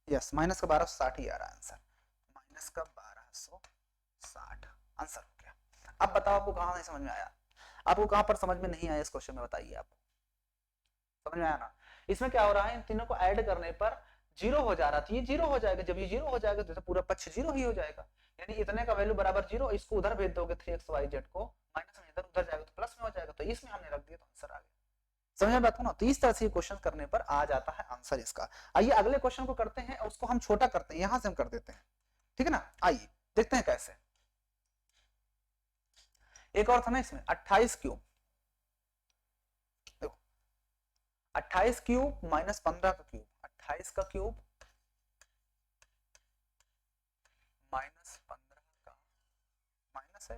यस, माइनस का 1260 ही आ रहा है आंसर, माइनस का 1260 आंसर हो गया। अब बताओ आपको कहां नहीं समझ में आया, आपको कहां पर समझ में नहीं आया इस क्वेश्चन में, बताइए आपको समझ में आया ना। इसमें क्या हो रहा है, इन तीनों को ऐड करने पर जीरो हो जा रहा था, ये जीरो हो जाएगा, जब ये जीरो हो जाएगा तो पूरा पक्ष जीरो ही हो जाएगा, यानी इतने का वैल्यू बराबर जीरो, इसको उधर भेज दोगे 3xyz को, माइनस में इधर उधर जाएगा तो प्लस में हो जाएगा, तो इसमें हमने रख दिया तो आंसर आ गया। समझ में बात हो ना, तो इस तरह से क्वेश्चन करने पर आ जाता है आंसर इसका। आइए अगले क्वेश्चन को करते हैं, उसको हम छोटा करते हैं, यहां से हम कर देते हैं, ठीक है ना। आइए देखते हैं कैसे। एक और था ना इसमें 28 क्यूब, देखो 28 क्यूब माइनस 15 का क्यूब, 28 का क्यूब माइनस 15 का, माइनस है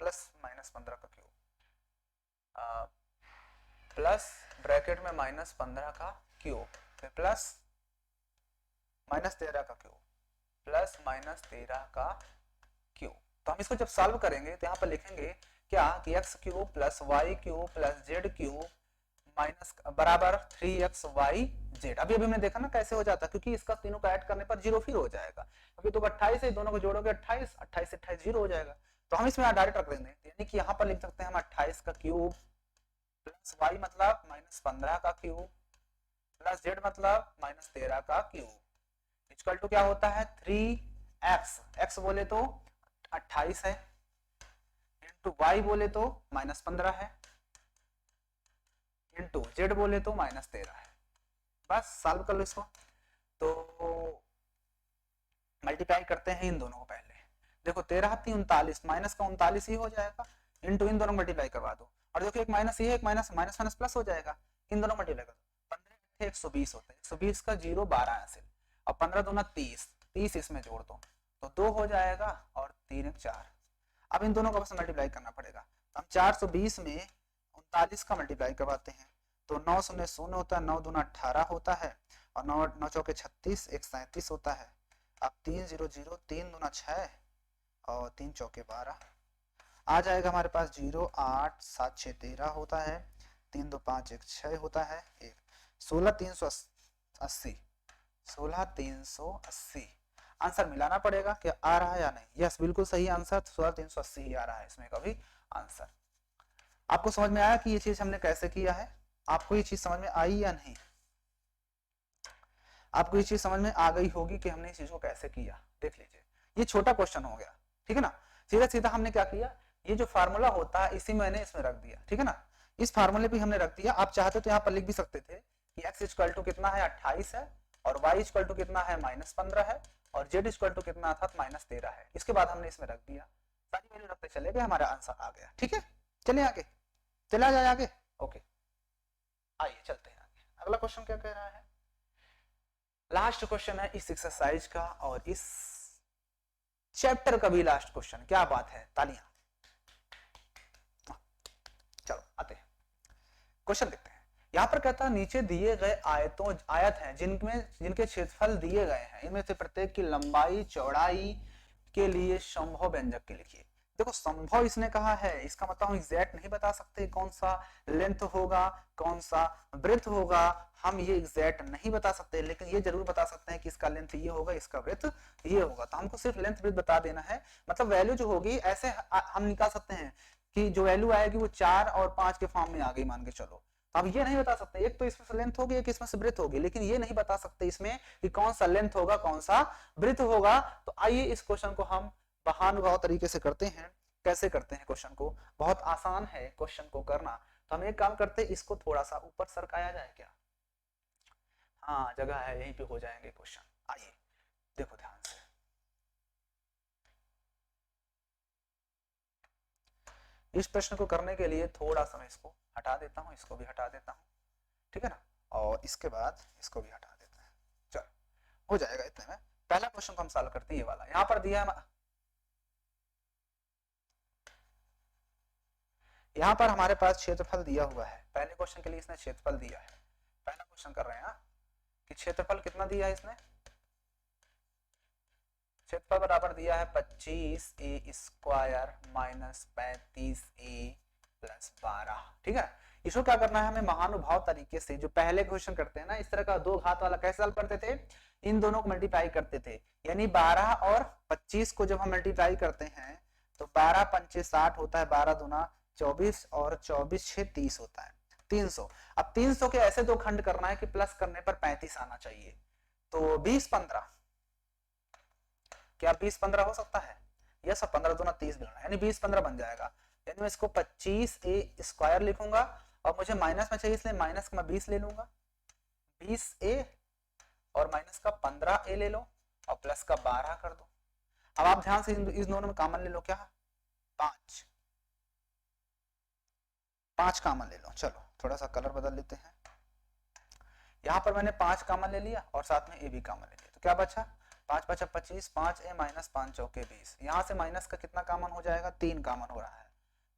प्लस माइनस 15 का क्यूब, प्लस ब्रैकेट में माइनस 15 का क्यूब, फिर प्लस माइनस 13 का क्यूब, प्लस माइनस 13 का क्यूब। तो हम इसको जब सॉल्व करेंगे तो यहाँ पर लिखेंगे क्या कि x cube plus Y cube plus Z cube minus बराबर 3xyz। अभी अभी हमने देखा ना कैसे हो जाता है, क्योंकि इसका तीनों का ऐड करने पर जीरो फिर हो जाएगा, क्योंकि तो 28 है, दोनों को जोड़ोगे 28, 28 से 28 जीरो हो जाएगा, तो हम इसमें डायरेक्ट रख देंगे, यानी कि यहाँ पर लिख सकते हैं हम 28 का क्यूब प्लस वाई मतलब माइनस 15 का क्यूब प्लस जेड मतलब माइनस 13 का क्यूब इक्वल टू क्या होता है 3x, x बोले तो 28 है, इंटू वाई बोले तो माइनस 15 है, इंटू जेड बोले तो माइनस 13 है। बस सॉल्व कर लो इसको, तो मल्टीप्लाई करते हैं इन दोनों को पहले, देखो 13 39, माइनस का 39 ही हो जाएगा, इंटू इन दोनों मल्टीप्लाई करवा दो, और देखो एक माइनस ये है, एक माइनस माइनस माइनस प्लस हो जाएगा, इन दोनों मल्टीप्लाई कर दो, 15 120 होता है, 120 का 0 12 ऐसे, और 15 दूना 30, 30 इसमें जोड़ दो तो 2 हो जाएगा, और 3 1 4। अब इन दोनों को बस मल्टीप्लाई करना पड़ेगा, हम 420 में 39 का मल्टीप्लाई करवाते हैं, तो 9 शून्य शून्य होता है, 9 दूना 18 होता है, और 9 9 चौके 36, 1 37 होता है। अब 3 0 0, 3 दूना 6 और 3 चौके 12 आ जाएगा हमारे पास, 0 8 7 6 13 होता है, 3 2 5 1 6 होता है, 1 16 380, 16 380। आंसर मिलाना पड़ेगा कि आ रहा है या नहीं। यस बिल्कुल सही आंसर, 16 380 ही आ रहा है इसमें का भी आंसर। आपको समझ में आया कि ये चीज हमने कैसे किया है, आपको ये चीज समझ में आई या नहीं, आपको ये चीज समझ में आ गई होगी कि हमने इस चीज को कैसे किया। देख लीजिए ये छोटा क्वेश्चन हो गया, ठीक है ना। सीधा सीधा हमने क्या किया, ये जो फार्मूला होता है इसी मैंने इसमें रख दिया, ठीक है ना, इस फार्मूले पे हमने रख दिया। आप चाहते तो यहाँ पर लिख भी सकते थे कि x इक्वल टू कितना है 28 है, और y इक्वल टू कितना है माइनस 15 है, और z इक्वल टू कितना था माइनस 13 है। इसके बाद हमने इसमें रख दिया, सारी वैल्यू रखते चले गए, हमारा आंसर आ गया। ठीक है, चलिए आगे, चला जाए आगे। ओके आइए चलते हैं आगे। अगला क्वेश्चन क्या कह रहा है, लास्ट क्वेश्चन है इस एक्सरसाइज का और इस चैप्टर का भी लास्ट क्वेश्चन। क्या बात है, तालियां। चलो आते हैं क्वेश्चन देखते हैं। यहाँ पर कहता है नीचे दिए गए आयत हैं जिनके क्षेत्रफल दिए गए हैं, इनमें से प्रत्येक की लंबाई चौड़ाई के लिए संभव व्यंजक के लिखिए। देखो संभव इसने कहा है, इसका मतलब हम एग्जैक्ट नहीं बता सकते कौन सा लेंथ होगा कौन सा ब्रेथ होगा, हम ये एग्जैक्ट नहीं बता सकते, लेकिन ये जरूर बता सकते हैं कि इसका लेंथ ये होगा इसका ब्रेथ ये होगा। तो हमको सिर्फ लेंथ ब्रेथ बता देना है, मतलब वैल्यू जो होगी ऐसे हम निकाल सकते हैं कि जो वैल्यू आएगी वो 4 और 5 के फॉर्म में आ गई मान के चलो, अब ये नहीं बता सकते, एक तो इसमें से लेंथ होगी, एक इसमें से ब्रेथ होगी, लेकिन ये नहीं बता सकते इसमें कि कौन सा लेंथ होगा कौन सा ब्रेथ होगा। तो आइए इस क्वेश्चन को हम बहानुभाव तरीके से करते हैं। कैसे करते हैं क्वेश्चन को, बहुत आसान है क्वेश्चन को करना। तो हम एक काम करते हैं, इसको थोड़ा सा ऊपर सरकाया जाए क्या? हाँ जगह है, यहीं पे हो जाएंगे क्वेश्चन। आइए देखो ध्यान से, इस प्रश्न को करने के लिए थोड़ा सा मैं इसको हटा देता हूँ, इसको भी हटा देता हूँ, ठीक है ना, और इसके बाद इसको भी हटा देते हैं। चलो हो जाएगा इतने में। पहला क्वेश्चन को हम सॉल्व करते हैं, ये वाला यहाँ पर दिया है, यहाँ पर हमारे पास क्षेत्रफल दिया हुआ है। पहले क्वेश्चन के लिए इसने क्षेत्रफल दिया है, पहला क्वेश्चन कर रहे हैं कि क्षेत्रफल कितना दिया है इसने, क्षेत्रफल बराबर दिया है 25a square minus 35a plus 12। ठीक है, इसको क्या करना है हमें महानुभाव तरीके से, जो पहले क्वेश्चन करते हैं ना इस तरह का दो घात वाला, कैसे सॉल्व करते थे, इन दोनों को मल्टीप्लाई करते थे, यानी 12 और 25 को जब हम मल्टीप्लाई करते हैं तो 12 पंचे 60 होता है, 12 दूना 24 और 24 6 30 होता है 300। अब 300 के ऐसे दो खंड करना है कि प्लस करने पर 35 आना चाहिए, तो 20 15, क्या 20 15 हो सकता है? यस, 15 दूना 30 मिलना है, यानी 20 15 बन जाएगा। यानी मैं इसको 25a स्क्वायर लिखूंगा, और मुझे माइनस में चाहिए इसलिए माइनस का मैं 20 ले लूंगा, 20a और माइनस का 15a ले लो और प्लस का 12 कर दो। अब आप ध्यान से इस दोनों में कॉमन ले लो, क्या 5 5 कॉमन ले लो। चलो थोड़ा सा कलर बदल लेते हैं, यहाँ पर मैंने 5 कॉमन ले लिया और साथ में a भी कॉमन ले लिया, तो क्या बचा 5 5 25, 5a माइनस 5 चौके 20। यहाँ से माइनस का कितना कॉमन हो जाएगा, 3 कॉमन हो रहा है,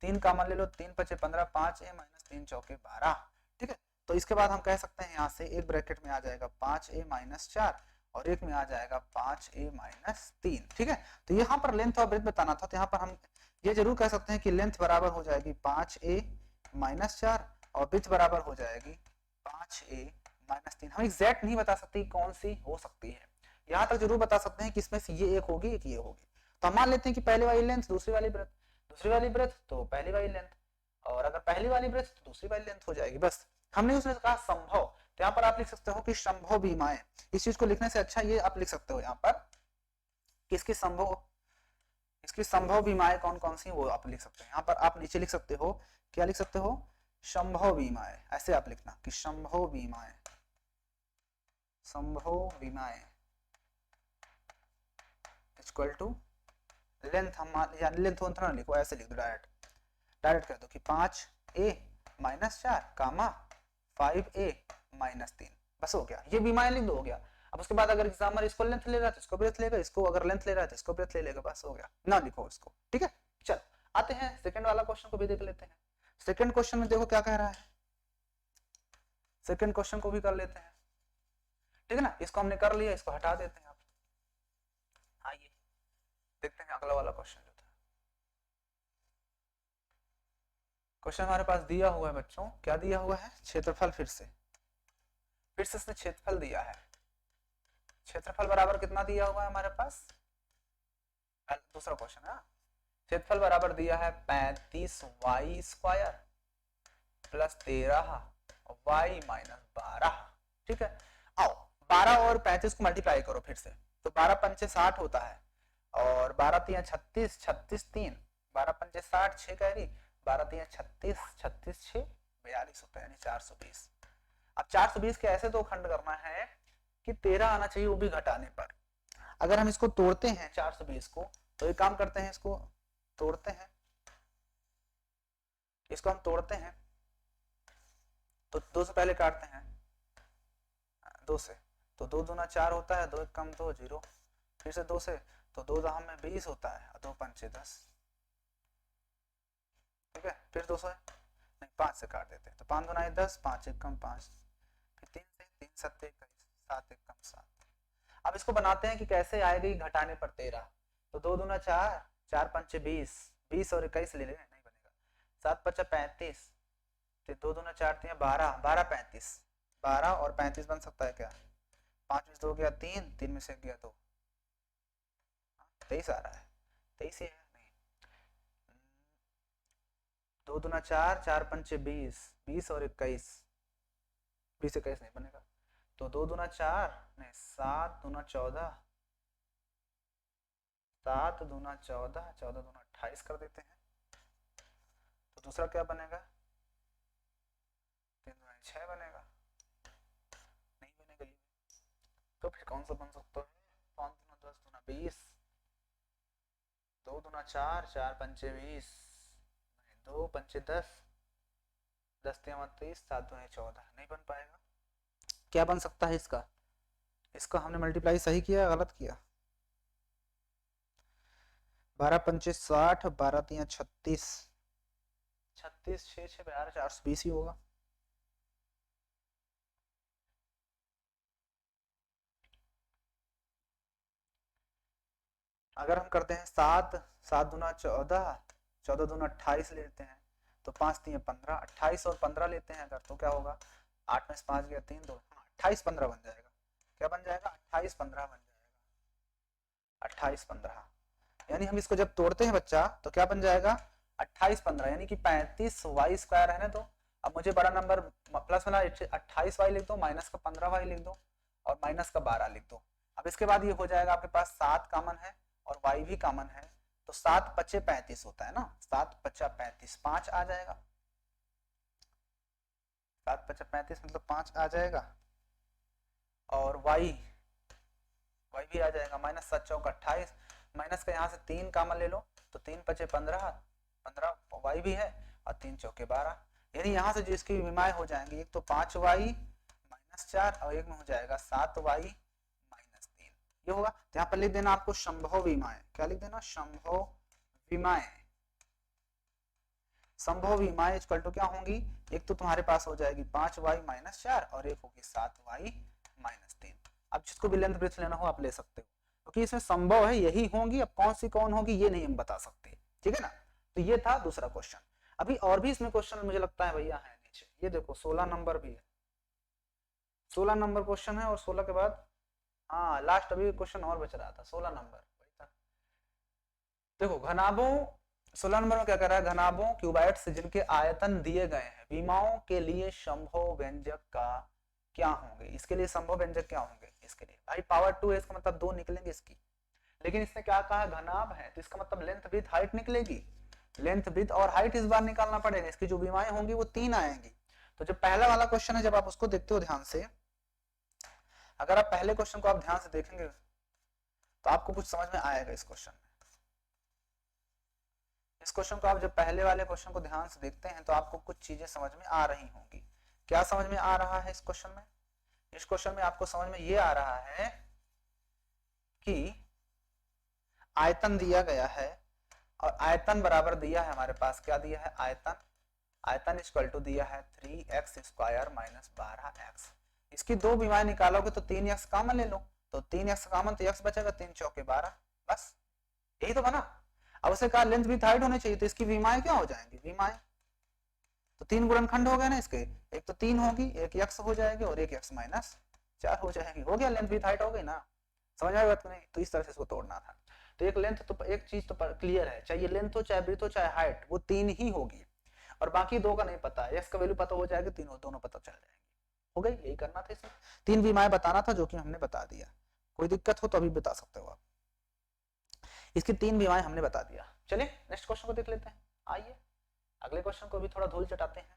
3 कॉमन ले लो, 3 5 15, 5a माइनस 3 चौके 12। ठीक है, तो इसके बाद हम कह सकते हैं यहाँ से एक ब्रैकेट में आ जाएगा 5a माइनस 4 और एक में आ जाएगा 5a माइनस 3। ठीक है, तो यहाँ पर लेंथ और ब्रेथ बताना था, तो यहाँ पर हम ये जरूर कह सकते हैं कि लेंथ बराबर हो जाएगी 5a माइनस 4 और ब्रेथ बराबर हो जाएगी 5a माइनस 3। हम एग्जैक्ट नहीं बता सकते कौन सी हो सकती है, यहाँ तक जरूर बता सकते हैं कि इसमें से ये एक होगी एक ये होगी। तो हम मान लेते हैं कि पहले वाली लेंथ दूसरी वाली ब्रेथ, दूसरी वाली ब्रेथ तो पहली वाली लेंथ, और अगर पहली वाली ब्रेथ तो दूसरी वाली लेंथ हो जाएगी। बस हमने उसने कहा संभव, तो यहाँ पर आप लिख सकते हो कि संभव बीमाएं। इस चीज को लिखने से अच्छा ये आप लिख सकते हो यहाँ पर किसकी संभव, इसकी संभव बीमाएं कौन कौन सी वो आप लिख सकते हैं। यहाँ पर आप नीचे लिख सकते हो, क्या लिख सकते हो, संभव बीमाएं, ऐसे आप लिखना कि संभव बीमाएं, संभव बीमाएं इक्वल टू लेंथ, हम लेंथ ना लिखो, ऐसे लिख दो, डायरेक्ट कर दो कि 5a माइनस 4 कामा 5a माइनस 3, बस हो गया, ये बीमाएं लिख दो, हो गया। अब उसके बाद अगर एग्जामर इसको लेंथ ले रहा है तो इसको ब्रेथ लेगा, इसको अगर लेंथ ले रहा है तो इसको ब्रेथ ले लेगा, बस हो गया, ना लिखो इसको। ठीक है, चल आते हैं सेकंड वाला क्वेश्चन को भी देख लेते हैं। सेकंड क्वेश्चन में देखो क्या कह रहा है, सेकंड क्वेश्चन को भी कर लेते हैं। ठीक है ना, इसको हमने कर लिया, इसको हटा देते हैं। आप आइए देखते हैं अगला वाला क्वेश्चन जो था। क्वेश्चन हमारे पास दिया हुआ है बच्चों, क्या दिया हुआ है, क्षेत्रफल, फिर से इसने क्षेत्रफल दिया है। क्षेत्रफल बराबर कितना दिया हुआ है हमारे पास, दूसरा क्वेश्चन है, क्षेत्रफल बराबर दिया है 35y square plus 13 y minus 12। ठीक है, आओ 12 और 35 को मल्टीप्लाई करो फिर से, तो 12 पंचे 60 होता है और 12 तिया 36, 36 3, 12 पंचे 60, 6 कैरी, 12 तिया 36, 36 6 42 होता है, यानी 420। अब 420 के ऐसे दो खंड करना है कि 13 आना चाहिए, वो भी घटाने पर। अगर हम इसको तोड़ते हैं 420 को, तो एक काम करते हैं, इसको तोड़ते हैं, इसको हम तोड़ते हैं, तो 2 से पहले काटते हैं, 2 से, तो 2 दूना 4 होता है, 2 कम 2 0, फिर से 2 से, तो 2 दहा में 20 होता है और 2 पंचे 10। ठीक है, फिर 2 से नहीं 5 से काट देते हैं, तो 5 दूना 10, 5 1 कम 5, फिर 3 से, 3 7 1 7 1 कम 7। अब इसको बनाते हैं कि कैसे आएगी घटाने पर 13, तो 2 दूना 4, 4 पंचे 20, 20 और 21 ले लेंगे, नहीं बनेगा, 7 पचा 35, 2 दूना 4 3 12, 12 35, 12 और 35 बन सकता है क्या, 5 में से 2 गया 3, 3 में से गया 2, 23 आ रहा है, 23 ही है, नहीं 2 दूना 4, 4 पंचे 20, 20 और 21, 20 21 नहीं बनेगा, तो 2 दूना 4 नहीं 7 दूना 14, 7 दूना 14, 14 दूना 28 कर देते हैं। तो दूसरा क्या बनेगा, 3 दूना 6 बनेगा, नहीं बनेगा ये। तो फिर कौन सा बन सकता है, 5 दूना 10 दूना 20, 2 दूना 4, 4 पंचे 20, 2 पंचे 10, 10 3 30, 7 दूना 14, नहीं बन पाएगा। क्या बन सकता है इसका, इसका हमने मल्टीप्लाई सही किया गलत किया, 12 पंचे 60, 12 3 36, 36 6 6 12 420 ही होगा। अगर हम करते हैं 7, 7 दूना 14, 14 दूना 28 लेते हैं, तो 5 3 15, 28 और 15 लेते हैं अगर, तो क्या होगा, 8 में से 5 गया 3 2, 28 15 बन जाएगा। क्या बन जाएगा, 28 15 बन जाएगा, 28 15। यानी हम इसको जब तोड़ते हैं बच्चा तो क्या बन जाएगा, 28 15, यानी कि 35 वाई स्क्वायर रहने दो। अब मुझे बड़ा नंबर प्लस वाला 28 वाई लिख दो, माइनस का 15 वाई लिख दो, और माइनस का 12 लिख दो। अब इसके बाद ये हो जाएगा, आपके पास 7 कॉमन है और वाई भी कॉमन है, तो 7 पचे 35 होता है ना, 7 पचा 35, 5 आ जाएगा, 7 पचा 35 मतलब 5 आ जाएगा, और वाई भी आ जाएगा, माइनस 7 चौक 28, माइनस का यहाँ से 3 कॉमन ले लो, तो 3 पचे 15, 15 वाई भी है, और 3 चौके 12, यानी यहाँ से जो इसकी विमाएं हो जाएंगी, एक तो 5 वाई माइनस 4, और एक में हो जाएगा 7 वाई माइनस 3, ये होगा। तो यहाँ पर लिख देना आपको संभव विमाएं, क्या लिख देना, संभव विमाएं। संभव विमाएं इक्वल टू क्या होंगी, एक तो तुम्हारे पास हो जाएगी 5 वाई माइनस 4, और एक होगी 7 वाई माइनस 3। अब जिसको भी लेंथ ब्रेथ लेना हो आप ले सकते हो, क्योंकि इसमें संभव है यही होंगी, अब कौन सी कौन होगी ये नहीं हम बता सकते, ठीक है ना। तो ये था दूसरा क्वेश्चन। अभी और भी इसमें क्वेश्चन मुझे लगता है भैया है नीचे, ये देखो 16 नंबर भी है, 16 नंबर क्वेश्चन है, और 16 के बाद हाँ लास्ट अभी क्वेश्चन और बच रहा था, 16 नंबर देखो घनाभों, 16 नंबर में क्या कर रहा है, घनाभों क्यूबाइड्स जिनके आयतन दिए गए हैं, विमाओं के लिए संभव व्यंजक का क्या होंगे, इसके लिए संभव व्यंजक क्या होंगे, इसके लिए भाई पावर 2 है, इसका मतलब 2 निकलेंगे इसकी, लेकिन इसने क्या कहा घनाभ है, तो इसका मतलब लेंथ विड्थ हाइट निकलेगी, लेंथ विड्थ और हाइट इस बार निकालना पड़ेगा, इसकी जो विमाएं होंगी वो 3 आएंगी। तो जो पहला वाला क्वेश्चन है, जब आप उसको देखते हो ध्यान से, अगर आप पहले क्वेश्चन को आप ध्यान से देखेंगे तो आपको कुछ समझ में आएगा इस क्वेश्चन में। इस क्वेश्चन को आप जब पहले वाले क्वेश्चन को ध्यान से देखते हैं तो आपको कुछ चीजें समझ में आ रही होंगी। क्या समझ में आ रहा है इस क्वेश्चन में, इस क्वेश्चन में आपको समझ में ये आ रहा है कि आयतन दिया गया है, और आयतन बराबर दिया है हमारे पास, क्या दिया है, आयतन, आयतन इक्वल टू दिया है 3x स्क्वायर माइनस 12x। इसकी दो विमाएं निकालोगे तो 3x कॉमन ले लो, तो 3x कॉमन तो x बचेगा, 3 चौके 12, बस यही तो बना। अब उसे कहा लेंथ विड्थ हाइट होनी चाहिए, तो इसकी विमाएं क्या हो जाएंगी, विमाएं तो 3 गुणनखंड हो गए ना इसके, एक तो 3 होगी, एक x हो जाएगी, और एक x माइनस 4 हो जाएगी, हो गया, लेंथ विड्थ हाइट हो गई ना, समझ में बात नहीं। तो इस तरह से इसको तोड़ना था। तो एक लेंथ तो एक चीज तो क्लियर है, चाहे लेंथ हो चाहे ब्रीथ हो चाहे हाइट, वो 3 ही होगी, और बाकी 2 का नहीं पता है, x का वैल्यू पता हो जाएगा, तीनों दोनों पता चल जाएंगे, हो गई, यही करना था इसमें, 3 विमाएं बताना था, जो कि हमने बता दिया। कोई दिक्कत हो तो अभी बता सकते हो आप, इसकी 3 विमाएं हमने बता दिया। चलिए नेक्स्ट क्वेश्चन को देख लेते हैं, आइए अगले क्वेश्चन को भी थोड़ा धूल चटाते हैं।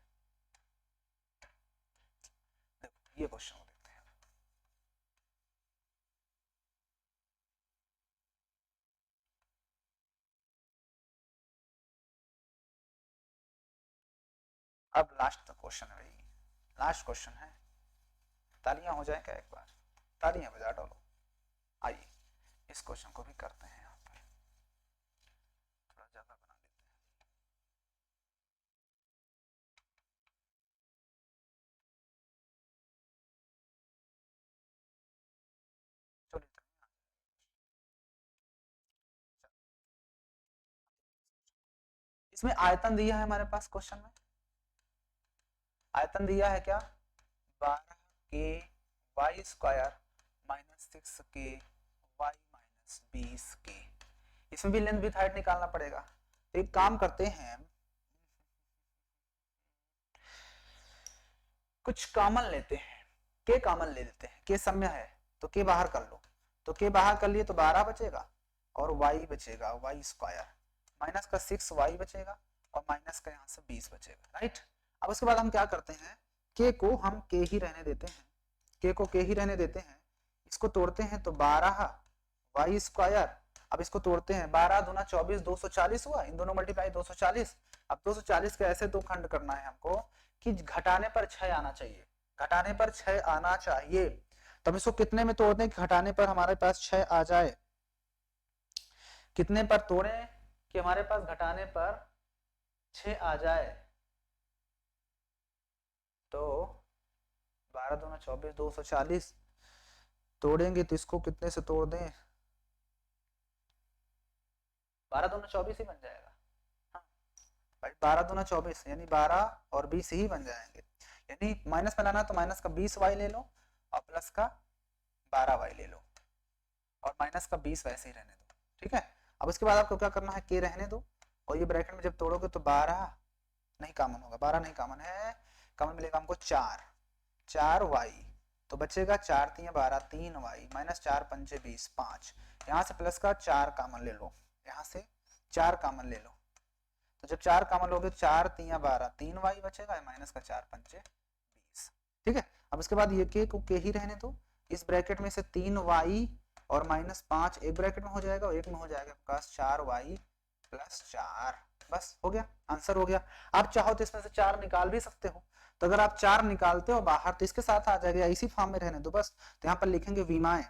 देखो ये क्वेश्चन को देखते हैं, अब लास्ट क्वेश्चन है भाई, लास्ट क्वेश्चन है, तालियां हो जाए क्या एक बार, तालियां बजा डालो। आइए इस क्वेश्चन को भी करते हैं, यहाँ पर थोड़ा ज्यादा बना देते हैं। चलिए इसमें आयतन दिया है हमारे पास क्वेश्चन में, आयतन दिया है क्या, 12 के वाई स्क्वायर माइनस 6 के वाई माइनस 20 के, इसमें भी लेंथ विड्थ हाइट निकालना पड़ेगा। तो एक काम करते हैं, कुछ कॉमन लेते हैं, के कॉमन ले लेते हैं, के सम्य है तो के बाहर कर लो, तो के बाहर कर लिए तो 12 बचेगा और y बचेगा y स्क्वायर, माइनस का 6y बचेगा और माइनस का यहाँ से 20 बचेगा, राइट। अब उसके बाद हम क्या करते हैं, के को हम के ही रहने देते हैं, के को के ही रहने देते हैं, इसको तोड़ते हैं तो 12 y स्क्वायर, अब इसको तोड़ते हैं 12 दूना 24 240 हुआ, इन दोनों मल्टीप्लाई 240। अब 240 का ऐसे दो खंड करना है हमको कि घटाने पर 6 आना चाहिए, घटाने पर 6 आना चाहिए। तो हम इसको कितने में तोड़ दें कि घटाने पर हमारे पास 6 आ जाए, कितने पर तोड़ें कि हमारे पास घटाने पर 6 आ जाए, तो 12 दूना 24 240 तोड़ेंगे तो इसको कितने से तोड़ दें, 12 दूना 24 ही बन जाएगा, हाँ भाई 12 दूना 24 यानी 12 और 20 ही बन जाएंगे, यानी माइनस में लाना तो माइनस का 20y ले लो और प्लस का 12y ले लो और माइनस का 20 वैसे ही रहने दो, ठीक है। अब उसके बाद आपको क्या करना है, के रहने दो और ये ब्रैकेट में जब तोड़ोगे तो 12 नहीं कॉमन होगा, 12 नहीं कॉमन है, कॉमन मिलेगा हमको 4y, तो बचेगा 4 3 12 3y माइनस 4 5 20 5, यहाँ से प्लस का 4 कॉमन ले लो, यहाँ से 4 कॉमन ले लो, तो जब 4 कॉमन लोगे तो 4 3 12 3y बचेगा माइनस का 4 5 20, ठीक है। अब इसके बाद ये के को के ही रहने दो, इस ब्रैकेट में से 3y और माइनस 5 एक ब्रैकेट में हो जाएगा और एक में हो जाएगा आपके पास 4y प्लस 4, बस हो गया, आंसर हो गया। आप चाहो तो इसमें से 4 निकाल भी सकते हो, तो अगर आप 4 निकालते हो बाहर तो इसके साथ आ जाएगा, इसी फॉर्म में रहने दो बस। तो यहाँ पर लिखेंगे विमाएं,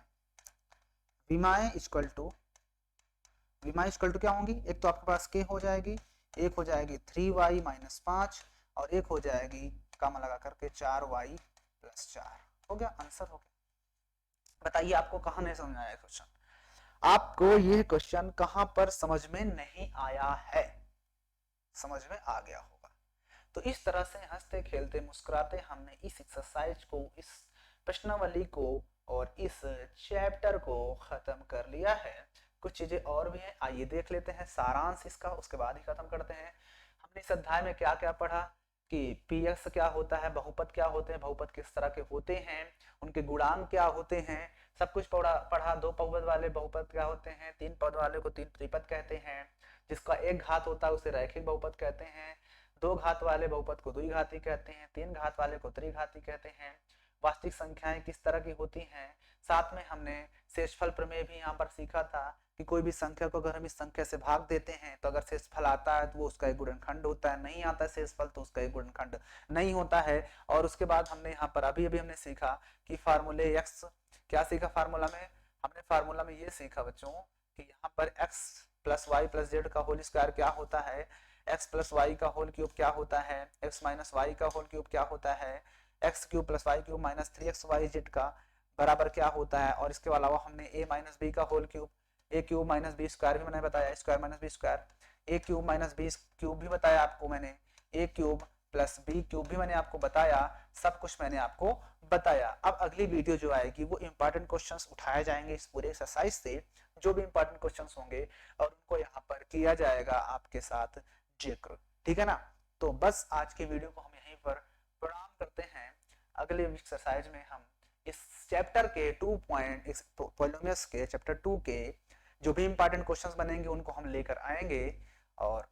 विमाएं इक्वल टू, विमाएं इक्वल टू क्या होंगी, एक तो आपके पास के हो जाएगी, एक हो जाएगी 3y माइनस 5 और एक हो जाएगी कॉमन लगा करके 4y प्लस 4, हो गया, आंसर हो गया। बताइए आपको कहाँ नहीं समझ आया क्वेश्चन, आपको ये क्वेश्चन कहां पर समझ में नहीं आया है, समझ में आ गया होगा। तो इस तरह से हंसते खेलते मुस्कुराते हमने इस एक्सरसाइज को, इस प्रश्नावली को और इस चैप्टर को खत्म कर लिया है। कुछ चीजें और भी हैं, आइए देख लेते हैं सारांश इसका, उसके बाद ही खत्म करते हैं। हमने इस अध्याय में क्या क्या पढ़ा कि पीएक्स क्या होता है, बहुपद क्या होते हैं, बहुपद किस तरह के होते हैं, उनके गुणांक क्या होते हैं, सब कुछ पढ़ा। 2 पद वाले बहुपद क्या होते हैं, 3 पद वाले को 3 त्रिपद कहते हैं, जिसका एक घात होता है उसे रैखिक बहुपद कहते हैं, 2 घात वाले बहुपद को द्विघाती कहते हैं, 3 घात वाले को त्रिघाती कहते हैं। वास्तविक संख्याएं किस तरह की होती हैं, साथ में हमने शेषफल प्रमेय भी यहाँ पर सीखा था कि कोई भी संख्या को अगर हम इस संख्या से भाग देते हैं तो अगर शेषफल आता है तो वो उसका एक गुणनखंड होता है, नहीं आता शेषफल तो उसका एक गुणनखंड नहीं होता है। और उसके बाद हमने यहाँ पर अभी हमने सीखा कि फार्मूले एक्स, क्या सीखा फार्मूला में, हमने फार्मूला में ये सीखा बच्चों कि यहाँ पर x plus Y plus z का होल स्क्वायर क्या होता है, एक्स प्लस वाई का होल क्यूब क्या होता है, एक्स माइनस वाई का होल क्यूब क्या होता है, x cube plus Y cube minus 3xyz का बराबर क्या होता है। और इसके अलावा हमने a माइनस बी का होल क्यूब, ए क्यूब माइनस बी स्क्वायर भी मैंने बताया, स्क्वायर माइनस बी स्क्वायर, ए क्यूब माइनस बी क्यूब भी बताया आपको मैंने, ए क्यूब प्लस बी क्यूब भी मैंने आपको बताया, सब कुछ मैंने आपको बताया। अब अगली वीडियो जो आएगी वो इंपॉर्टेंट क्वेश्चंस उठाए जाएंगे इस पूरे एक्सरसाइज से, जो भी इंपॉर्टेंट क्वेश्चंस होंगे और उनको यहाँ पर किया जाएगा आपके साथ जिक्र, ठीक है ना। तो बस आज की वीडियो को हम यहीं पर प्रणाम करते हैं। अगले एक्सरसाइज में हम इस चैप्टर के 2 पॉइंट पॉलिनोमियल्स के चैप्टर 2 के जो भी इंपॉर्टेंट क्वेश्चंस बनेंगे उनको हम लेकर आएंगे और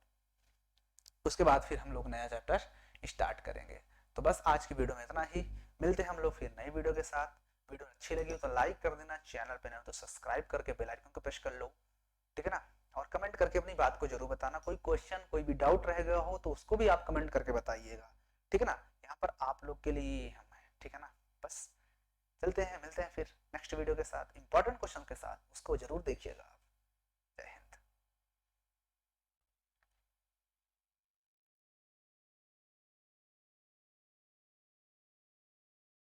उसके बाद फिर हम लोग नया चैप्टर स्टार्ट करेंगे। तो बस आज की वीडियो में इतना ही, मिलते हैं हम लोग फिर नई वीडियो के साथ। वीडियो अच्छी लगी हो तो लाइक कर देना, चैनल पे नए हो तो सब्सक्राइब करके बेल आइकन को प्रेस कर लो, ठीक है ना। और कमेंट करके अपनी बात को जरूर बताना, कोई क्वेश्चन कोई भी डाउट रह गया हो तो उसको भी आप कमेंट करके बताइएगा, ठीक है ना। यहाँ पर आप लोग के लिए हम हैं, ठीक है ना। बस चलते हैं, मिलते हैं फिर नेक्स्ट वीडियो के साथ इंपॉर्टेंट क्वेश्चन के साथ, उसको जरूर देखिएगा।